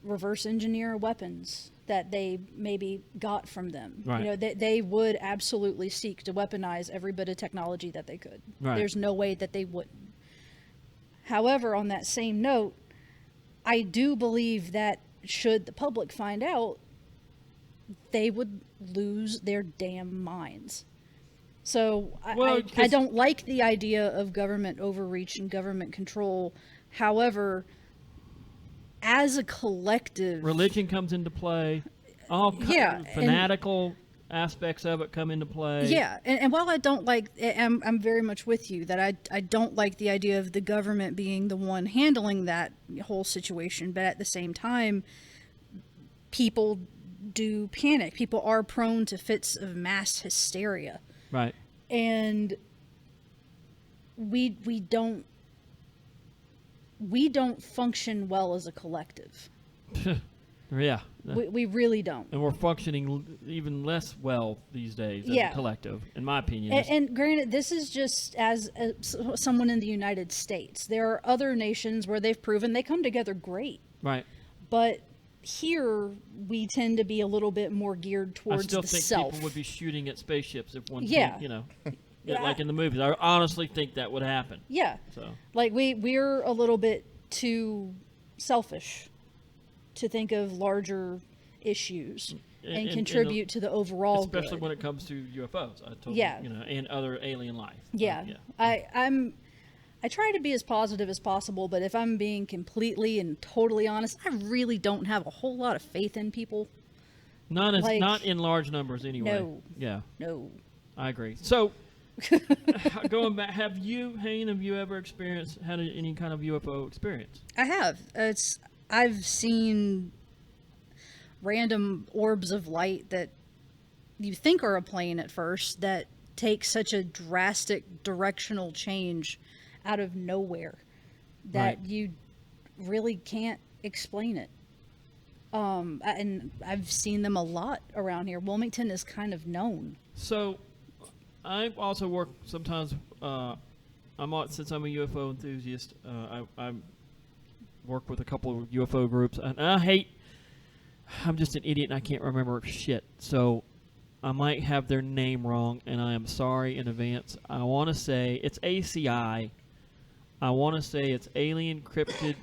reverse engineer weapons that they maybe got from them. Right. They would absolutely seek to weaponize every bit of technology that they could. Right. There's no way that they wouldn't. However, on that same note, I do believe that should the public find out, they would lose their damn minds. So I don't like the idea of government overreach and government control. However, as a collective, religion comes into play. All kinds of fanatical aspects of it come into play. Yeah, and while I don't like, I'm very much with you that I don't like the idea of the government being the one handling that whole situation, but at the same time, people do panic. People are prone to fits of mass hysteria. Right. And we don't function well as a collective. Yeah. We really don't. And we're functioning even less well these days as Yeah. a collective, in my opinion. And granted, this is just as someone in the United States. There are other nations where they've proven they come together great. Right. But here, we tend to be a little bit more geared I towards still the think self. people would be shooting at spaceships if one Yeah. thing, Yeah. like in the movies. I honestly think that would happen. Yeah. So Like, we're a little bit too selfish to think of larger issues and contribute to the overall especially good. when it comes to UFOs. I totally, Yeah. and other alien life. Yeah. I try to be as positive as possible, but if I'm being completely and totally honest, I really don't have a whole lot of faith in people. Not Like, in large numbers anyway. no. Yeah, No. I agree. So going back, have you ever had any kind of UFO experience? I have. I've seen random orbs of light that you think are a plane at first that take such a drastic directional change out of nowhere that Right. you really can't explain it. And I've seen them a lot around here. Wilmington is kind of known. So I also work sometimes. Since I'm a UFO enthusiast, I work with a couple of UFO groups, and I'm just an idiot and I can't remember shit. So I might have their name wrong, and I am sorry in advance. I want to say it's ACI. I want to say it's Alien Cryptoid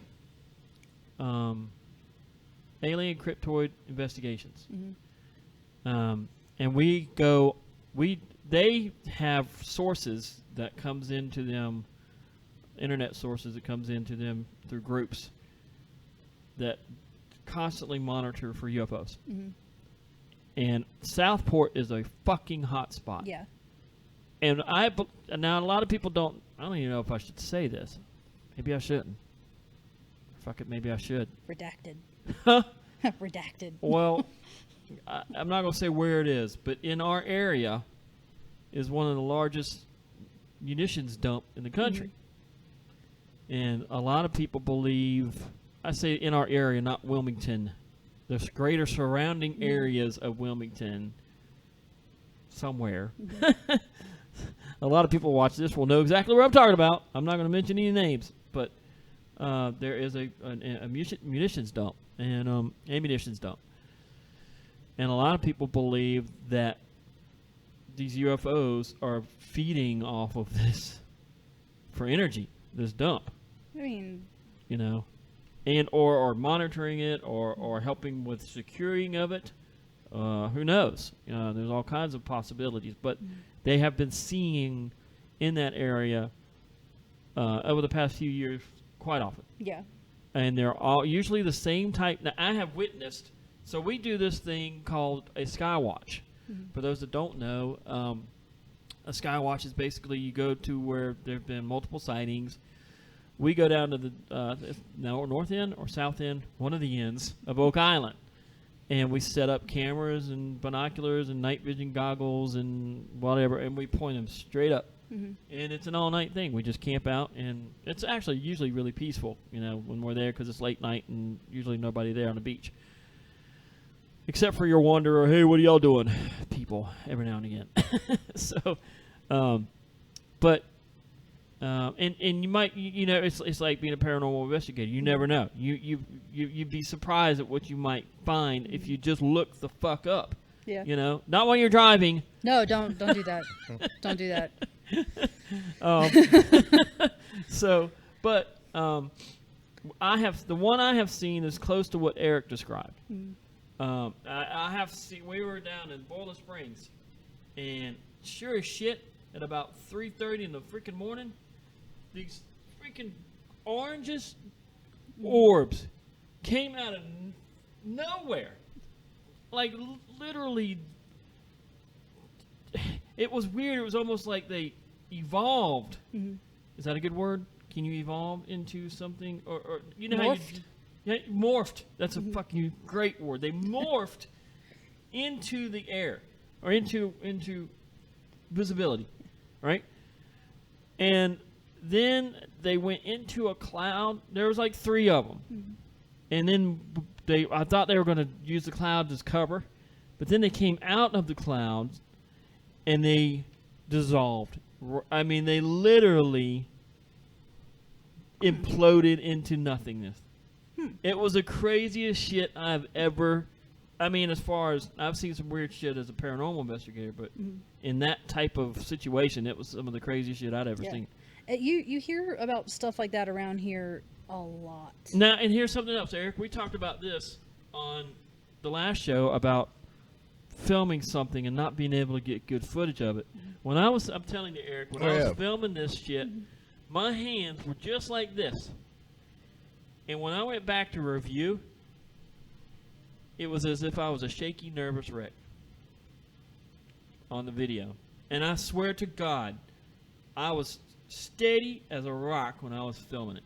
Investigations. Mm-hmm. And they have sources that comes into them, internet sources that comes into them through groups that constantly monitor for UFOs. Mm-hmm. And Southport is a fucking hot spot. Yeah. And now a lot of people don't. I don't even know if I should say this. Maybe I shouldn't. Fuck it, maybe I should. Redacted. Redacted. Well, I'm not going to say where it is, but in our area is one of the largest munitions dump in the country. Mm-hmm. And a lot of people believe, I say in our area, not Wilmington, the greater surrounding areas of Wilmington, somewhere. a lot of people watch this will know exactly what I'm talking about. I'm not going to mention any names, but there is a munitions dump and ammunitions dump. And a lot of people believe that these UFOs are feeding off of this for energy, this dump. I mean, you know, and or monitoring it or helping with securing of it. Who knows? There's all kinds of possibilities, but they have been seeing in that area over the past few years quite often. yeah. And they're all usually the same type. Now, I have witnessed, so we do this thing called a sky watch. For those that don't know, a sky watch is basically you go to where there have been multiple sightings. We go down to the north end or south end, one of the ends of Oak Island. And we set up cameras and binoculars and night vision goggles and whatever, and we point them straight up. And it's an all-night thing. We just camp out, and it's actually usually really peaceful, when we're there because it's late night and usually nobody there on the beach. Except for your wanderer, hey, what are y'all doing? People, every now and again. So, and you might, it's like being a paranormal investigator. You never know. You'd be surprised at what you might find if you just look the fuck up. Yeah. Not while you're driving. No, don't do that. Don't do that. I have the one I have seen is close to what Eric described. I have seen. We were down in Boiler Springs, and sure as shit, at about 3:30 in the freaking morning, these freaking oranges orbs came out of nowhere. Like literally, it was weird. It was almost like they evolved. Is that a good word? Can you evolve into something, or you know Morphed? how you morphed? That's a fucking great word. They morphed into the air or into visibility, right? And then they went into a cloud. There was like 3 of them, and then I thought they were going to use the clouds as cover, but then they came out of the clouds and they dissolved. I mean, they literally imploded into nothingness. It was the craziest shit I've ever. I mean, as far as I've seen some weird shit as a paranormal investigator, but in that type of situation, it was some of the craziest shit I'd ever seen. You hear about stuff like that around here a lot. Now, and here's something else, Eric. We talked about this on the last show about filming something and not being able to get good footage of it. When I'm telling you, Eric, when I was filming this shit, my hands were just like this. And when I went back to review, it was as if I was a shaky, nervous wreck on the video. And I swear to God, I was steady as a rock when I was filming it.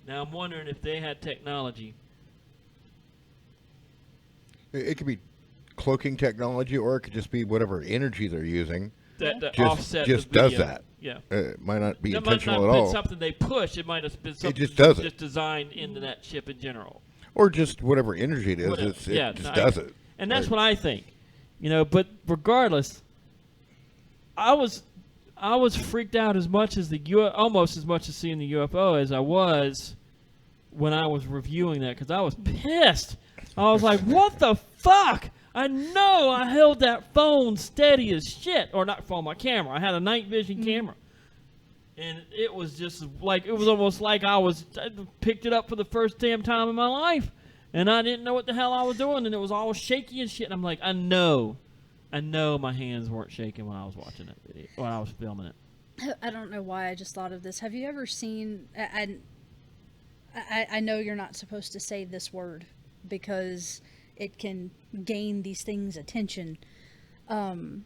Now I'm wondering if they had technology. It could be cloaking technology, or it could just be whatever energy they're using. That Just offset just the does video. that. Yeah. It might not be That might intentional not at have been all, something they push. It might have been something just does it. just designed into that chip in general. or just whatever energy it is. Whatever. It just No, does it. And that's Right. what I think. But regardless, I was freaked out as much as almost as much as seeing the UFO as I was when I was reviewing that, because I was pissed. I was like, what the fuck? I know I held that phone steady as shit. Or not phone, my camera. I had a night vision camera. And it was just like, it was almost like I picked it up for the first damn time in my life. And I didn't know what the hell I was doing. And it was all shaky and shit. And I'm like, I know my hands weren't shaking when I was watching that video, when I was filming it. I don't know why I just thought of this. Have you ever seen... I know you're not supposed to say this word because it can gain these things' attention. Have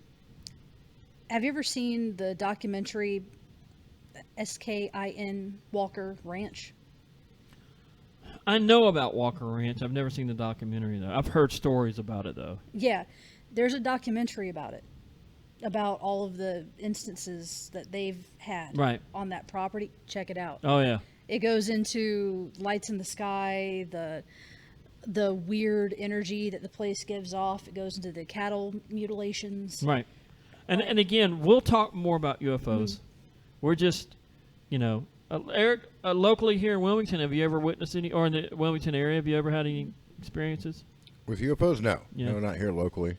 you ever seen the documentary SKIN Walker Ranch? I know about Walker Ranch. I've never seen the documentary, though. I've heard stories about it, though. Yeah, there's a documentary about it, about all of the instances that they've had on that property. Check it out. Oh, yeah. It goes into lights in the sky, the weird energy that the place gives off. It goes into the cattle mutilations. Right. And again, we'll talk more about UFOs. We're just, Eric, locally here in Wilmington, have you ever witnessed any, or in the Wilmington area, have you ever had any experiences? With UFOs, no. Yeah. No, not here locally.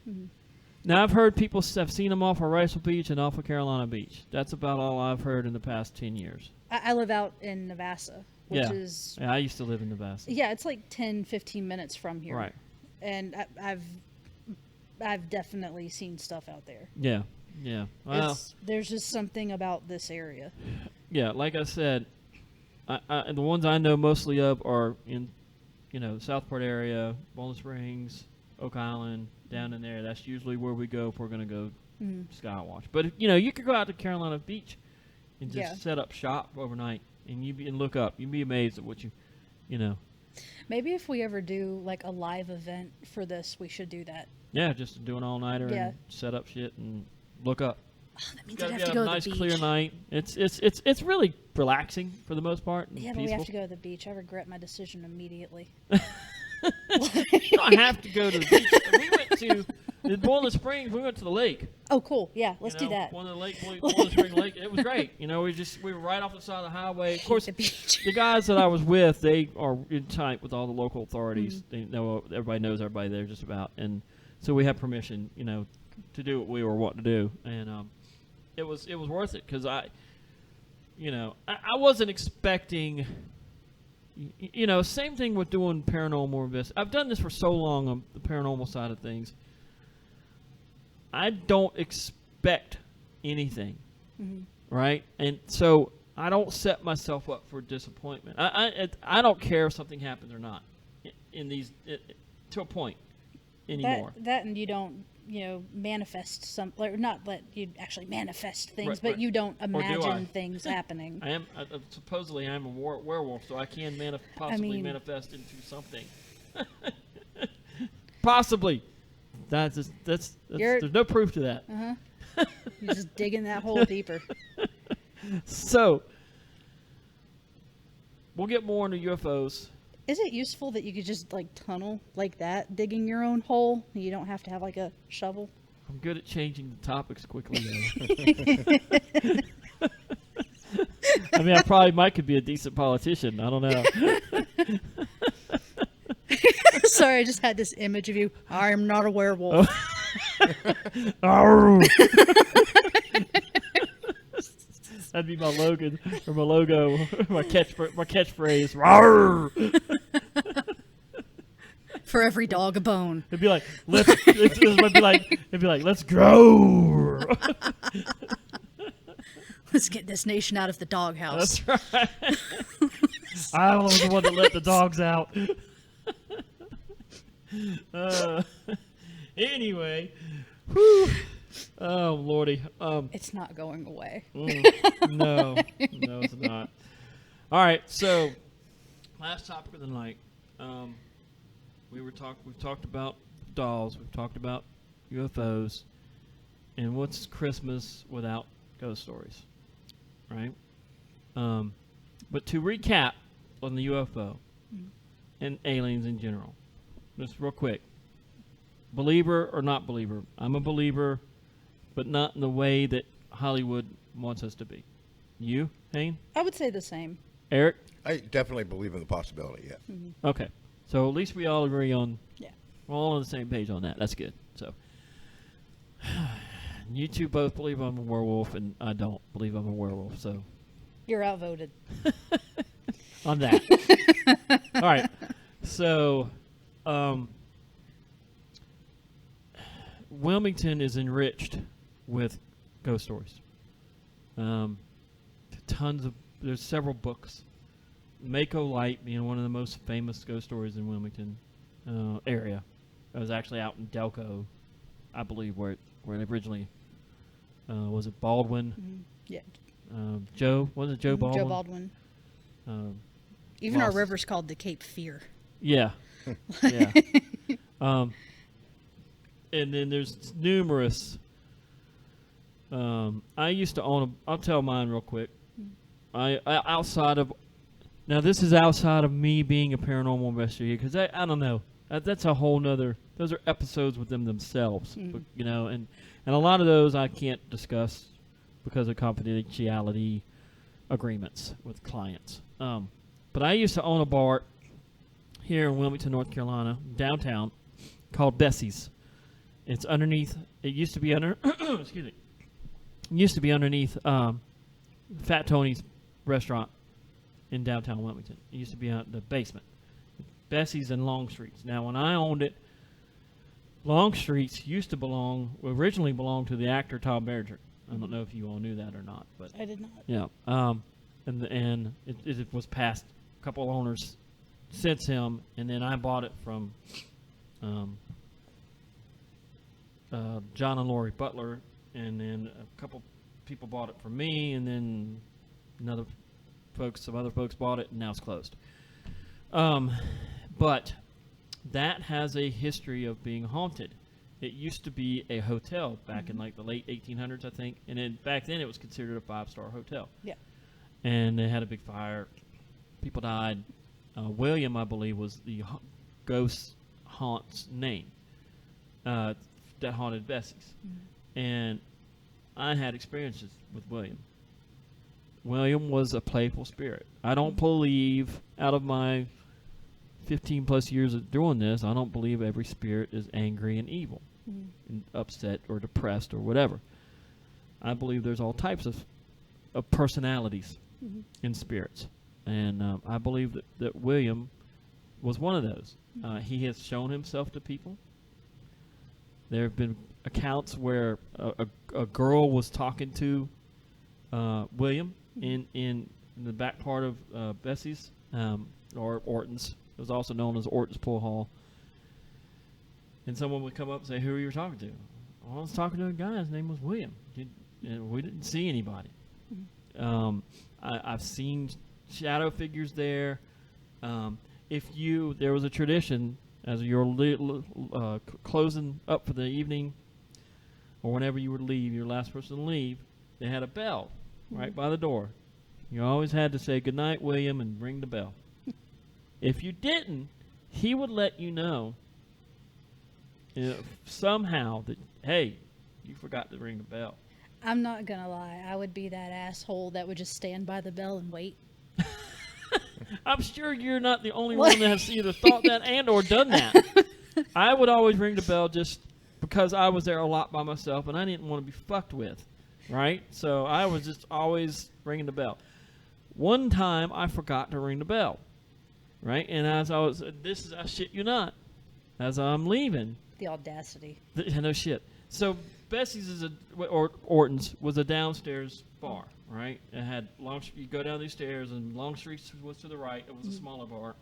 Now, I've heard people have seen them off of Ricel Beach and off of Carolina Beach. That's about all I've heard in the past 10 years. I live out in Navassa, which Yeah. is... Yeah, I used to live in Nebraska. Yeah, it's like 10, 15 minutes from here. Right. And I've definitely seen stuff out there. Yeah. Yeah. Well, There's just something about this area. yeah, like I said, the ones I know mostly of are in, Southport area, Bowling Springs, Oak Island, down in there. That's usually where we go if we're going to go skywatch. But, you could go out to Carolina Beach and just set up shop overnight and look up. You'd be amazed at what you know. Maybe if we ever do like a live event for this, we should do that. Yeah, just do an all-nighter Yeah. and set up shit and look up. Oh, that means Gotta I'd be have to a go to nice the beach. clear night. It's really relaxing for the most part. And Yeah, but peaceful. we have to go to the beach. I regret my decision immediately. You don't have to go to the beach. We went to in Boiling Springs. We went to the lake. Oh, cool. Yeah, let's do that. One of the lake, Boiling Spring Lake. It was great. We were right off the side of the highway. Of course, The beach. the guys that I was with, they are in tight with all the local authorities. They know everybody knows everybody there just about, and so we have permission, to do what we were wanting to do, and it was worth it because I wasn't expecting. Same thing with doing paranormal investigation. I've done this for so long on the paranormal side of things. I don't expect anything, right? And so I don't set myself up for disappointment. I don't care if something happens or not in these to a point anymore. That and you don't, manifest or not that you actually manifest things, Right, but right. you don't do I? imagine things happening. Supposedly I'm a werewolf, so I can possibly manifest into something. Possibly. That's there's no proof to that. You're just digging that hole deeper. So we'll get more into UFOs. Is it useful that you could just tunnel like that, digging your own hole? You don't have to have a shovel. I'm good at changing the topics quickly, though. I mean, I probably could be a decent politician. I don't know. Sorry, I just had this image of you. I am not a werewolf. Arr! That'd be my logo, my catchphrase. Arr! For every dog, a bone. It'd be like, let's grow. Let's get this nation out of the doghouse. That's right. I was the one that let the dogs out. Anyway, whew. Oh Lordy, It's not going away. no, it's not. All right, so last topic of the night. We've talked about dolls. We've talked about UFOs, and what's Christmas without ghost stories, right? But to recap on the UFO and aliens in general, just real quick. Believer or not believer? I'm a believer, but not in the way that Hollywood wants us to be. You, Hayne? I would say the same. Eric? I definitely believe in the possibility, yes. Okay. So at least we all agree on... Yeah. We're all on the same page on that. That's good. So, you two both believe I'm a werewolf, and I don't believe I'm a werewolf, so... You're outvoted. On that. All right. So, Wilmington is enriched with ghost stories. There's several books. Mako Light being one of the most famous ghost stories in Wilmington area. It was actually out in Delco, I believe, where it originally was it Baldwin? Yeah. Joe Baldwin? Joe Baldwin. Even our river's called the Cape Fear. Yeah. Yeah. And then there's numerous. I used to own I'll tell mine real quick. I outside of. Now this is outside of me being a paranormal investigator because I don't know. That's a whole nother those are episodes with them themselves, but, you know, and a lot of those I can't discuss because of confidentiality agreements with clients. But I used to own a bar here in Wilmington, North Carolina, downtown, called Bessie's. It's underneath. It used to be under. Excuse me. It used to be underneath Fat Tony's restaurant in downtown Wilmington. It used to be the basement. Bessie's and Longstreet's. Now, when I owned it, Longstreet's originally belonged to the actor Tom Berenger. I don't know if you all knew that or not, but I did not. yeah. And it was past a couple owners since him, and then I bought it from John and Lori Butler, and then a couple people bought it from me, and then some other folks bought it, and now it's closed. But that has a history of being haunted. It used to be a hotel back in like the late 1800s, I think, and back then it was considered a 5-star hotel. Yeah. And they had a big fire. People died. William, I believe, was the ghost haunt's name that haunted Bessie's. And I had experiences with William. William was a playful spirit. I don't believe, out of my 15 plus years of doing this, I don't believe every spirit is angry and evil and upset or depressed or whatever. I believe there's all types of personalities in spirits. And I believe that William was one of those. He has shown himself to people. There have been accounts where a girl was talking to William in the back part of Bessie's or Orton's. It was also known as Orton's Pool Hall. And someone would come up and say, "Who are you talking to?" Well, I was talking to a guy. His name was William. And we didn't see anybody. I've seen shadow figures there. There was a tradition as you're closing up for the evening, or whenever you would leave, your last person to leave, they had a bell right by the door. You always had to say "Good night, William," and ring the bell. If you didn't, he would let you know somehow that, hey, you forgot to ring the bell. I'm not gonna lie, I would be that asshole that would just stand by the bell and wait. I'm sure you're not the only one that has either thought that and or done that. I would always ring the bell just because I was there a lot by myself and I didn't want to be fucked with, right? So I was just always ringing the bell. One time I forgot to ring the bell, right? And as I was, I shit you not, as I'm leaving. The audacity. No shit. So Bessie's or Orton's was a downstairs bar, right? It had you go down these stairs, and Longstreet was to the right. It was a smaller bar,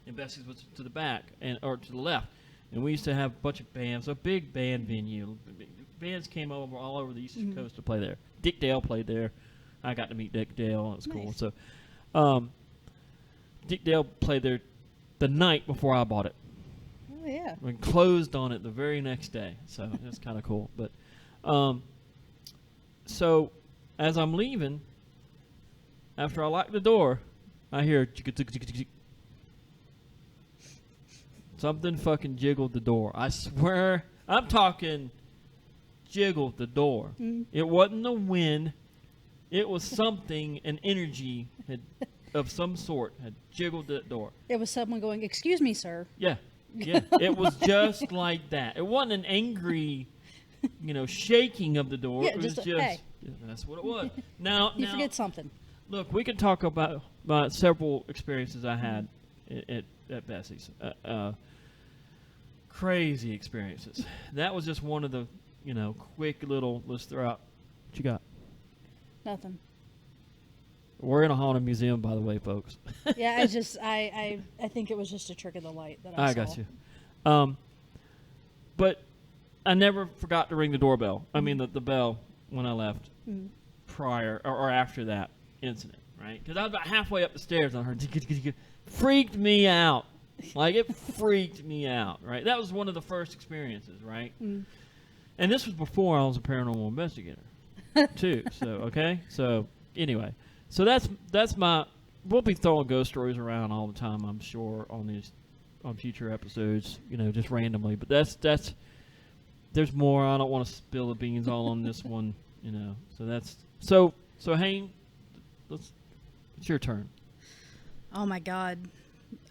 and Bessie's was to the back or to the left. And we used to have a bunch of bands, a big band venue. Bands came over all over the East Coast to play there. Dick Dale played there. I got to meet Dick Dale. It was cool. So, Dick Dale played there the night before I bought it. Oh yeah. We closed on it the very next day, so it's kind of cool. But so as I'm leaving, after I lock the door, I hear something fucking jiggled the door. I swear, I'm talking jiggled the door. It wasn't the wind. It was something, an energy of some sort had jiggled that door. It was someone going, "Excuse me, sir." Yeah. Yeah, it was just like that. It wasn't an angry, shaking of the door. Yeah, it was just yeah, that's what it was. Now, You forget something. Look, we could talk about several experiences I had at Bessie's. Crazy experiences. That was just one of the, quick little. Let's throw out. What you got? Nothing. We're in a haunted museum, by the way, folks. Yeah, I think it was just a trick of the light that I saw. got you. But I never forgot to ring the doorbell. I mean, the bell when I left prior or after that incident, right? Because I was about halfway up the stairs and I heard freaked me out. Like, it freaked me out, right? That was one of the first experiences, right? And this was before I was a paranormal investigator, too. So, okay? So, anyway. So that's my. We'll be throwing ghost stories around all the time, I'm sure, on these on future episodes, just randomly. But that's there's more. I don't want to spill the beans all on this one, So that's so Hayne, it's your turn. Oh my God.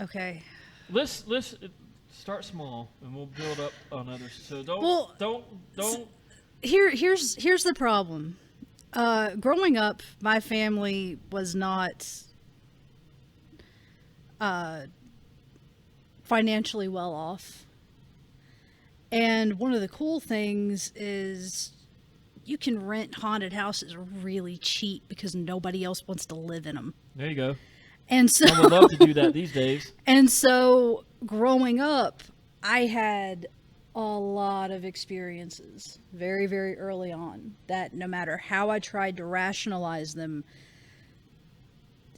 Okay. Let's start small and we'll build up on others. So don't. Here's the problem. Growing up, my family was not financially well off. And one of the cool things is you can rent haunted houses really cheap because nobody else wants to live in them. There you go. And so I would love to do that these days. And so growing up, I had a lot of experiences very, very early on that no matter how I tried to rationalize them,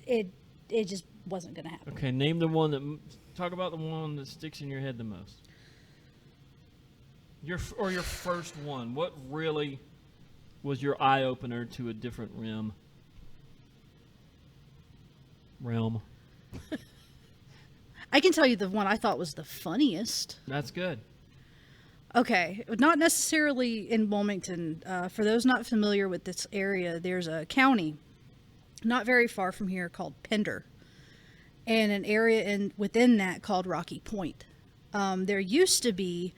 it just wasn't going to happen. Okay, name the one talk about the one that sticks in your head the most. Your first one. What really was your eye opener to a different realm? I can tell you the one I thought was the funniest. That's good. Okay, not necessarily in Wilmington. For those not familiar with this area, there's a county not very far from here called Pender, and an area within that called Rocky Point. There used to be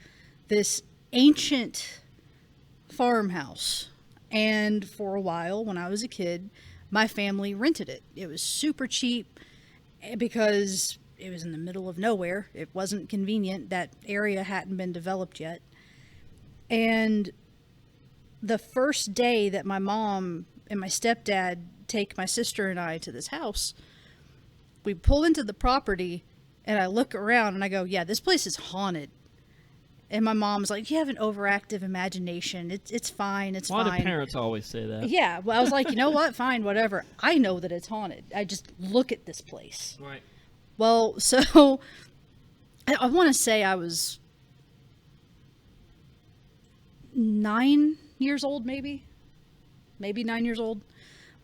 this ancient farmhouse, and for a while when I was a kid, my family rented it. It was super cheap because it was in the middle of nowhere. It wasn't convenient. That area hadn't been developed yet. And the first day that my mom and my stepdad take my sister and I to this house, we pull into the property and I look around and I go, yeah, this place is haunted. And my mom's like, you have an overactive imagination. It's fine. It's fine. Why do parents always say that? Yeah. Well, I was like, you know what? Fine, whatever. I know that it's haunted. I just look at this place. Right. Well, so I want to say I was 9 years old, maybe 9 years old.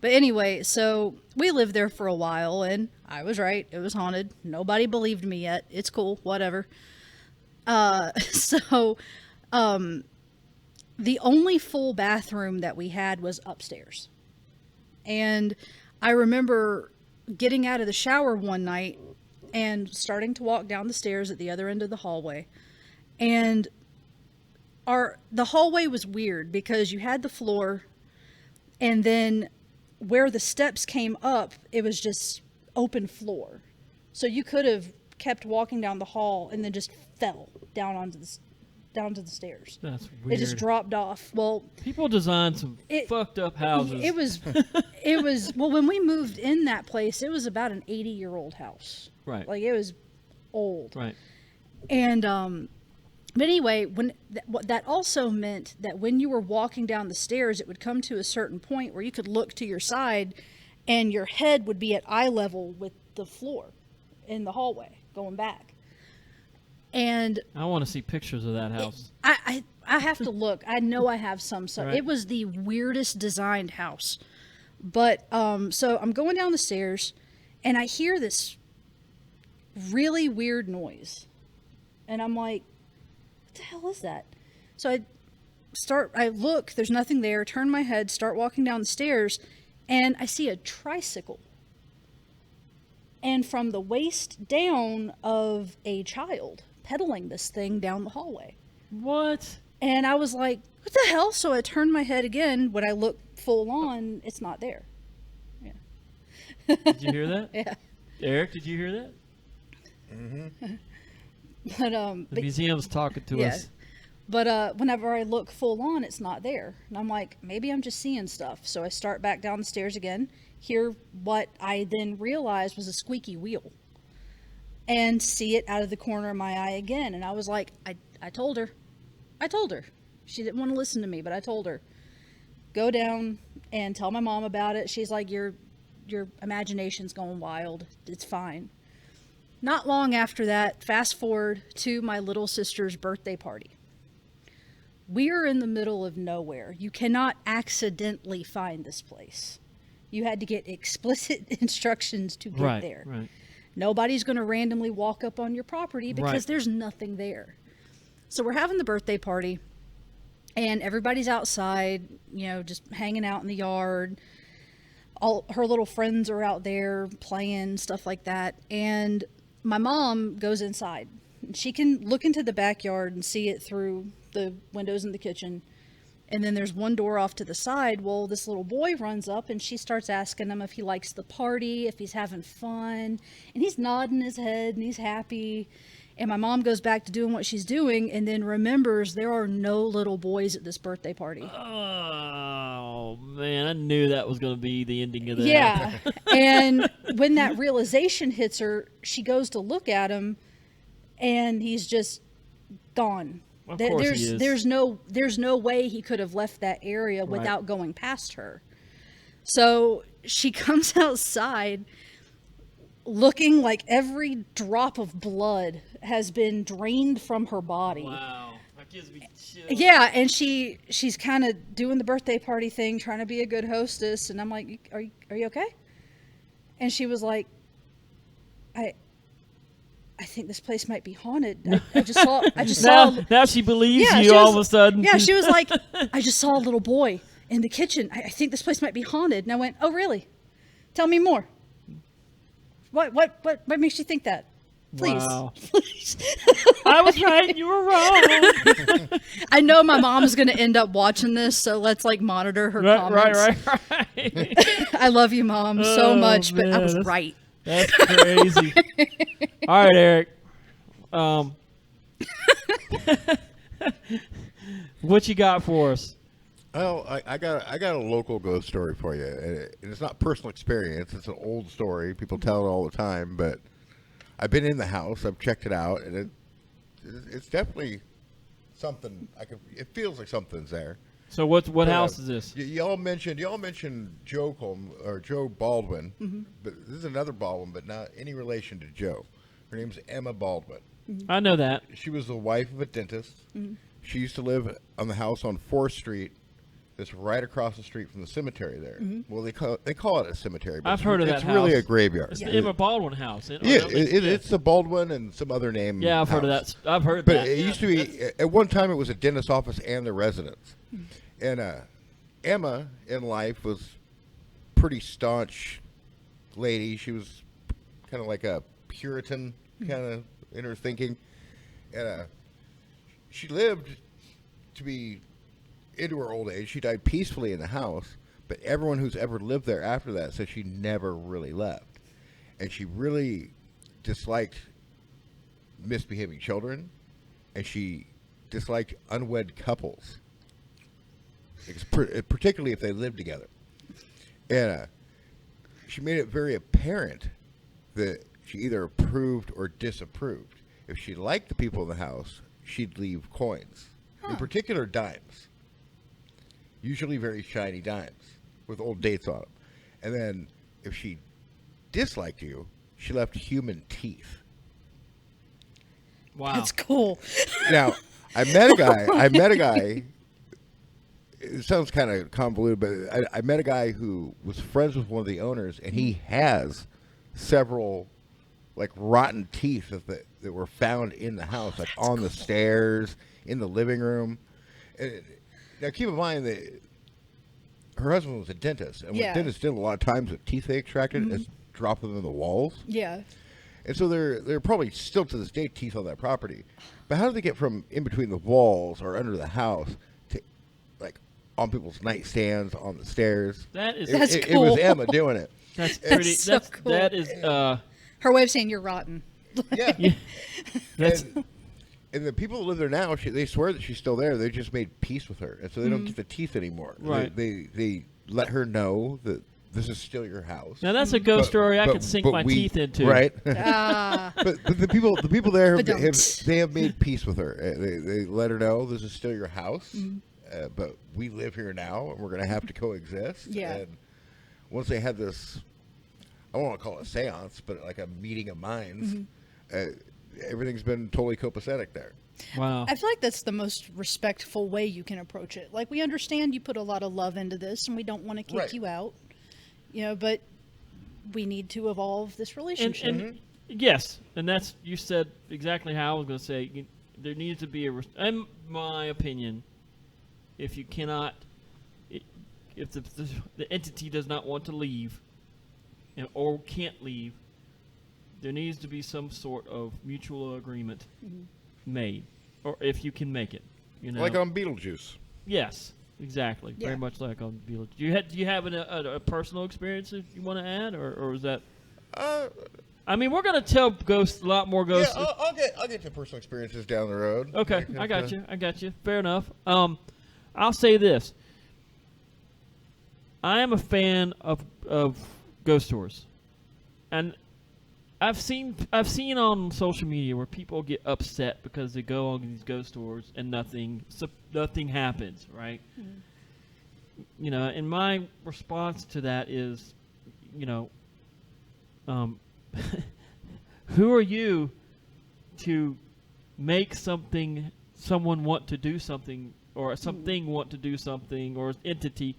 But anyway, so we lived there for a while and I was right. It was haunted. Nobody believed me yet. It's cool. Whatever. The only full bathroom that we had was upstairs. And I remember getting out of the shower one night and starting to walk down the stairs at the other end of the hallway. And the hallway was weird because you had the floor, and then where the steps came up, it was just open floor. So you could have kept walking down the hall and then just fell down onto the stairs. That's weird. It just dropped off. Well, people designed some fucked up houses. It was well, when we moved in that place, it was about an 80-year-old house. Right. Like, it was old. Right. And but anyway, what that also meant that when you were walking down the stairs, it would come to a certain point where you could look to your side and your head would be at eye level with the floor in the hallway going back. And I want to see pictures of that house. I have to look. I know I have some. So Right. It was the weirdest designed house. But so I'm going down the stairs and I hear this really weird noise. And I'm like, what the hell is that? So I look, there's nothing there, turn my head, start walking down the stairs, and I see a tricycle. And from the waist down of a child pedaling this thing down the hallway. What? And I was like, what the hell? So I turned my head again. When I look full on, it's not there. Yeah. Did you hear that? Yeah. Eric, did you hear that? Mm-hmm. But The museum's talking to us. But whenever I look full on, it's not there. And I'm like, maybe I'm just seeing stuff. So I start back down the stairs again, hear what I then realized was a squeaky wheel, and see it out of the corner of my eye again. And I was like, I told her. She didn't want to listen to me, but I told her. Go down and tell my mom about it. She's like, your imagination's going wild. It's fine. Not long after that, fast forward to my little sister's birthday party. We are in the middle of nowhere. You cannot accidentally find this place. You had to get explicit instructions to get there. Right. Nobody's going to randomly walk up on your property because Right. there's nothing there. So we're having the birthday party, and everybody's outside, just hanging out in the yard. All her little friends are out there playing, stuff like that. And my mom goes inside. She can look into the backyard and see it through the windows in the kitchen. And then there's one door off to the side. Well, this little boy runs up and she starts asking him if he likes the party, if he's having fun. And he's nodding his head and he's happy. And my mom goes back to doing what she's doing and then remembers there are no little boys at this birthday party. Oh, man. I knew that was going to be the ending of that. Yeah. And when that realization hits her, she goes to look at him and he's just gone. Of course he is. There's no way he could have left that area without going past her. So she comes outside looking like every drop of blood has been drained from her body. Wow. That gives me chills. Yeah, and she's kind of doing the birthday party thing, trying to be a good hostess, and I'm like, "Are you okay?" And she was like, I think this place might be haunted. I just saw. Now she believes Yeah, you she all was- of a sudden. Yeah, she was like, I just saw a little boy in the kitchen. I think this place might be haunted. And I went, oh really? Tell me more. What makes you think that? Please. Wow. Please. I was right and you were wrong. I know my mom's going to end up watching this, so let's monitor her comments. Right. I love you, Mom, so Oh, much, but I man, was that's- right. That's crazy. All right, Eric. What you got for us? Well, I got a local ghost story for you, and it's not personal experience. It's an old story. People tell it all the time, but I've been in the house. I've checked it out, and it's definitely something. It feels like something's there. So what house is this? Y'all mentioned Joe Joe Baldwin, but this is another Baldwin, but not any relation to Joe. Her name's Emma Baldwin. I know that. She was the wife of a dentist. She used to live on the house on 4th Street. That's right across the street from the cemetery there. Well, they call it a cemetery, but I've heard of that It's really house. a graveyard. It's the Emma Baldwin house. It's the Baldwin and some other name. Yeah, I've heard of house. that. I've heard But that. it used to be, at one time, it was a dentist's office and the residence. And Emma, in life, was pretty staunch lady. She was kind of like a Puritan kind of in her thinking. And she lived to be into her old age. She died peacefully in the house, but everyone who's ever lived there after that said she never really left. And she really disliked misbehaving children, and she disliked unwed couples, particularly if they lived together. And she made it very apparent that she either approved or disapproved. If she liked the people in the house, she'd leave coins, in particular dimes, usually very shiny dimes with old dates on them. And then if she disliked you, she left human teeth. Wow. That's cool. Now, I met a guy. It sounds kind of convoluted, but I met a guy who was friends with one of the owners, and he has several rotten teeth that were found in the house, on the stairs, in the living room. And now, keep in mind that her husband was a dentist, and what dentists did a lot of times with teeth they extracted is drop them in the walls. Yeah. And so there are probably still to this day teeth on that property. But how do they get from in between the walls or under the house to on people's nightstands, on the stairs? That is That's It cool. was Emma doing it. that's pretty. so cool. That is Her way of saying you're rotten. Yeah. that's And the people that live there now, they swear that she's still there. They just made peace with her, and so they don't get the teeth anymore. Right. They let her know that this is still your house. now that's a ghost story I but- could sink but my we- teeth into. Right. Ah. But the people there But don't. have made peace with her. They let her know this is still your house, but we live here now, and we're going to have to coexist. Yeah. And once they had this, I don't want to call it a seance, but like a meeting of minds, everything's been totally copacetic there. Wow. I feel like that's the most respectful way you can approach it. We understand you put a lot of love into this and we don't want to kick Right. you out, but we need to evolve this relationship. And Yes, and that's you said exactly how I was going to say. There needs to be in my opinion, if you cannot, if the entity does not want to leave, or can't leave, there needs to be some sort of mutual agreement made, or if you can make it, Like on Beetlejuice. Yes, exactly. Yeah. Very much like on Beetlejuice. Do you have a personal experience that you want to add, or is that? I mean, we're gonna tell ghosts a lot more ghosts. Yeah, I'll get to personal experiences down the road. Okay, I got you. Fair enough. I'll say this. I am a fan of ghost tours, and I've seen on social media where people get upset because they go on these ghost tours and nothing happens, right? And my response to that is, who are you to make someone want to do something, or something want to do something, or entity?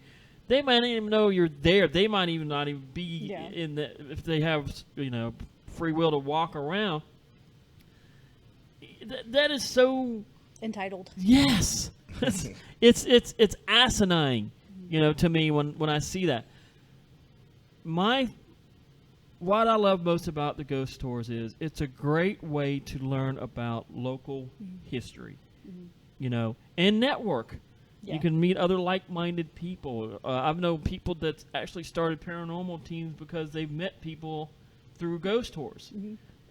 They might not even know you're there. They might even not even be in the, if they have free will to walk around. That is so entitled. Yes, it's asinine, to me when I see that. What I love most about the ghost tours is it's a great way to learn about local history, and network. Yeah. You can meet other like-minded people. I've known people that actually started paranormal teams because they've met people through ghost tours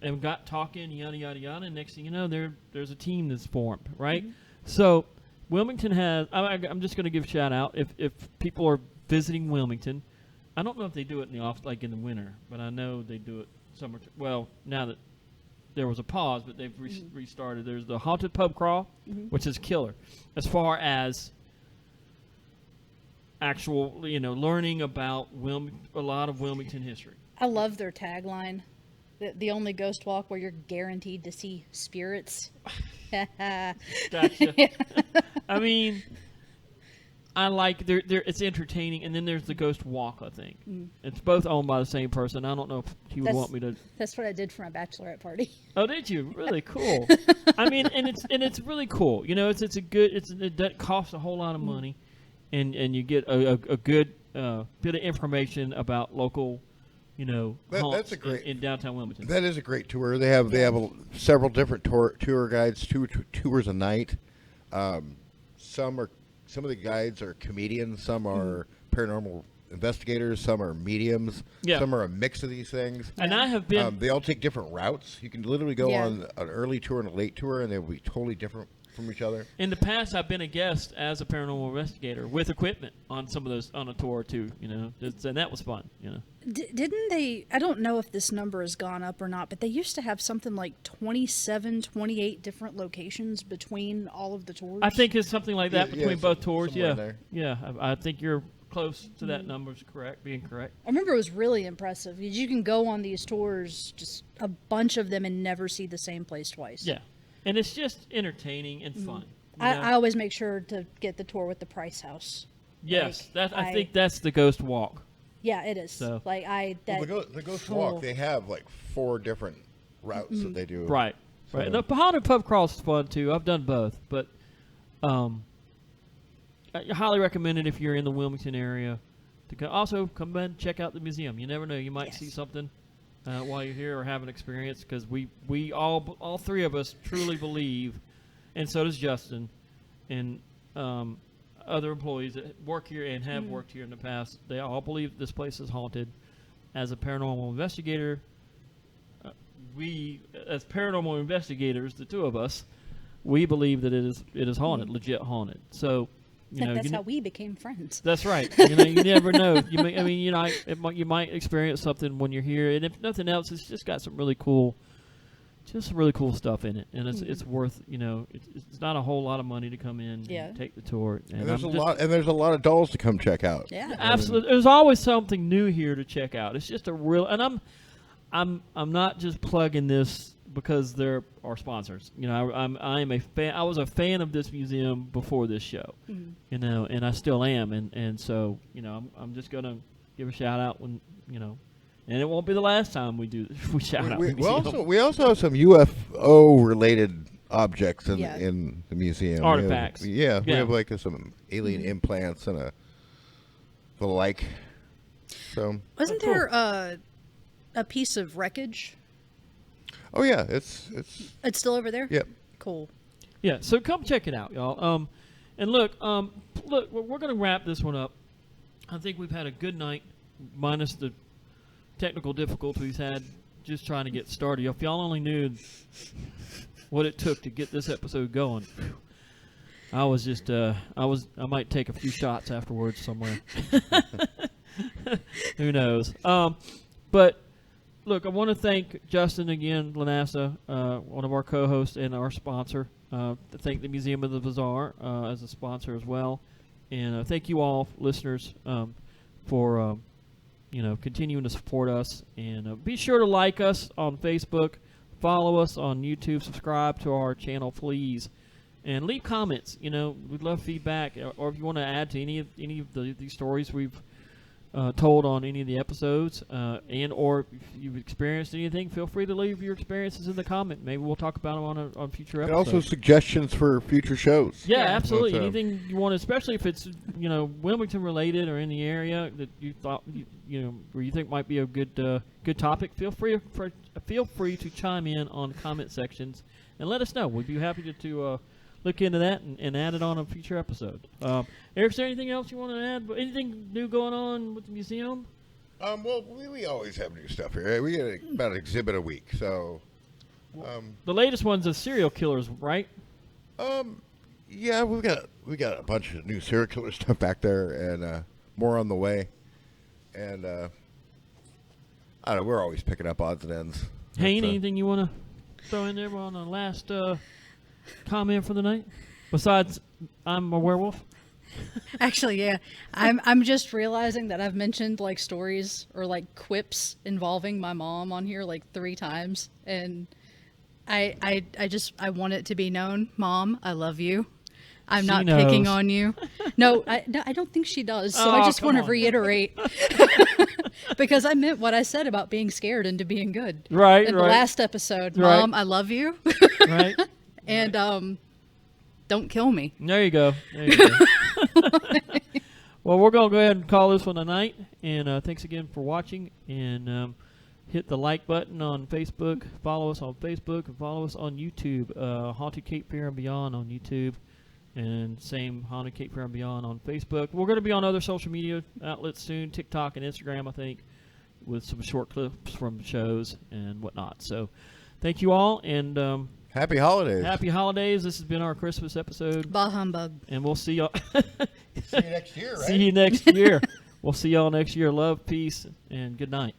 and got talking, yada, yada, yada. And next thing you know, there's a team that's formed, right? So Wilmington has, I'm just going to give a shout out. If people are visiting Wilmington, I don't know if they do it in the off, like in the winter, but I know they do it summer. Well, now that there was a pause, but they've restarted. There's the Haunted Pub Crawl, which is killer as far as actual, learning about a lot of Wilmington history. I love their tagline. The only ghost walk where you're guaranteed to see spirits. Gotcha. I mean, I like it's entertaining, and then there's the ghost walk. I think it's both owned by the same person. I don't know if he would want me to. That's what I did for my bachelorette party. Oh, did you? Really cool. I mean, and it's really cool. It doesn't cost a whole lot of money, and you get a good bit of information about local. That's a great in downtown Wilmington. That is a great tour. They have several different tour guides, two tours a night. Some of the guides are comedians, some are paranormal investigators, some are mediums, some are a mix of these things. And I have been. They all take different routes. You can literally go on an early tour and a late tour, and they'll be totally different from each other. In the past, I've been a guest as a paranormal investigator with equipment on some of those on a tour or two. And that was fun. Didn't they? I don't know if this number has gone up or not, but they used to have something like 27, 28 different locations between all of the tours. I think it's something like that between both tours. Yeah. I think you're close to that number. Is being correct. I remember it was really impressive. You can go on these tours, just a bunch of them, and never see the same place twice. Yeah, and it's just entertaining and fun. I always make sure to get the tour with the Price House. Yes, I think that's the ghost walk. Yeah, it is. So. The Ghost Walk, they have like 4 different routes that they do. Right, So. right. The Haunted Pub Crawl is fun too. I've done both, but I highly recommend it if you're in the Wilmington area. Also, come by and check out the museum. You never know, you might see something while you're here or have an experience, because we all three of us truly believe, and so does Justin, and other employees that work here and have worked here in the past. They all believe this place is haunted. As a paranormal investigator, as paranormal investigators, the two of us, we believe that it is haunted, legit haunted. So, that's how we became friends. That's right. You never know. You might experience something when you're here, and if nothing else, it's just got some really cool stuff in it, and it's worth. It's not a whole lot of money to come in and take the tour. And there's a lot of dolls to come check out. Yeah, absolutely. There's always something new here to check out. It's just a real, and I'm not just plugging this because they're our sponsors. I'm a fan. I was a fan of this museum before this show, and I still am, and so I'm just gonna give a shout out when And it won't be the last time we shout out the museum. We also have some UFO related objects Yeah. in the museum. Artifacts. We Yeah. have like some alien implants and the like. So Wasn't cool. there a piece of wreckage? oh yeah, it's It's still over there? yep. Cool. Yeah, so come check it out, y'all. And look, we're going to wrap this one up. I think we've had a good night, minus the technical difficulties we've had just trying to get started. If y'all only knew what it took to get this episode going, I was just, I might take a few shots afterwards somewhere. Who knows? But look, I want to thank Justin again, Lanassa, one of our co-hosts and our sponsor. To thank the Museum of the Bazaar as a sponsor as well, and thank you all, listeners, for continuing to support us. And be sure to like us on Facebook, follow us on YouTube, subscribe to our channel, please, and leave comments. We'd love feedback, or if you want to add to any of these stories we've told on any of the episodes, and or if you've experienced anything, feel free to leave your experiences in the comment. Maybe we'll talk about them on future And episodes. also suggestions for future shows. Yeah, absolutely. That's, Anything you want, especially if it's Wilmington related or in the area that you thought where you think might be a good topic. Feel free to chime in on the comment sections and let us know. We'd be happy to look into that and add it on a future episode. Eric, is there anything else you want to add? Anything new going on with the museum? Well, we always have new stuff here. We get about an exhibit a week, so. The latest one's the serial killers, right? Yeah, we got a bunch of new serial killer stuff back there, and more on the way. And I don't know. We're always picking up odds and ends. Hayne, That's, anything you want to throw in there on the last comment for the night? Besides, I'm a werewolf. Actually, yeah. I'm just realizing that I've mentioned like stories or like quips involving my mom on here like 3 times, and I want it to be known, Mom, I love you. I'm She not knows. picking on you. No, I don't think she does. So Oh, I just come want to on. reiterate because I meant what I said about being scared into being good. Right, In right. the last episode, Right. Mom, I love you, Right? and don't kill me. There you go. Well, we're going to go ahead and call this one a night. And thanks again for watching. And hit the like button on Facebook. Follow us on Facebook. And follow us on YouTube. Haunted Cape Fear and Beyond on YouTube. And same Haunted Cape Fear and Beyond on Facebook. We're going to be on other social media outlets soon. TikTok and Instagram, I think, with some short clips from shows and whatnot. So thank you all. And happy holidays. happy holidays. This has been our Christmas episode. Bah humbug. And we'll see y'all. See you next year, right? See you next year. We'll see y'all next year. Love, peace, and good night.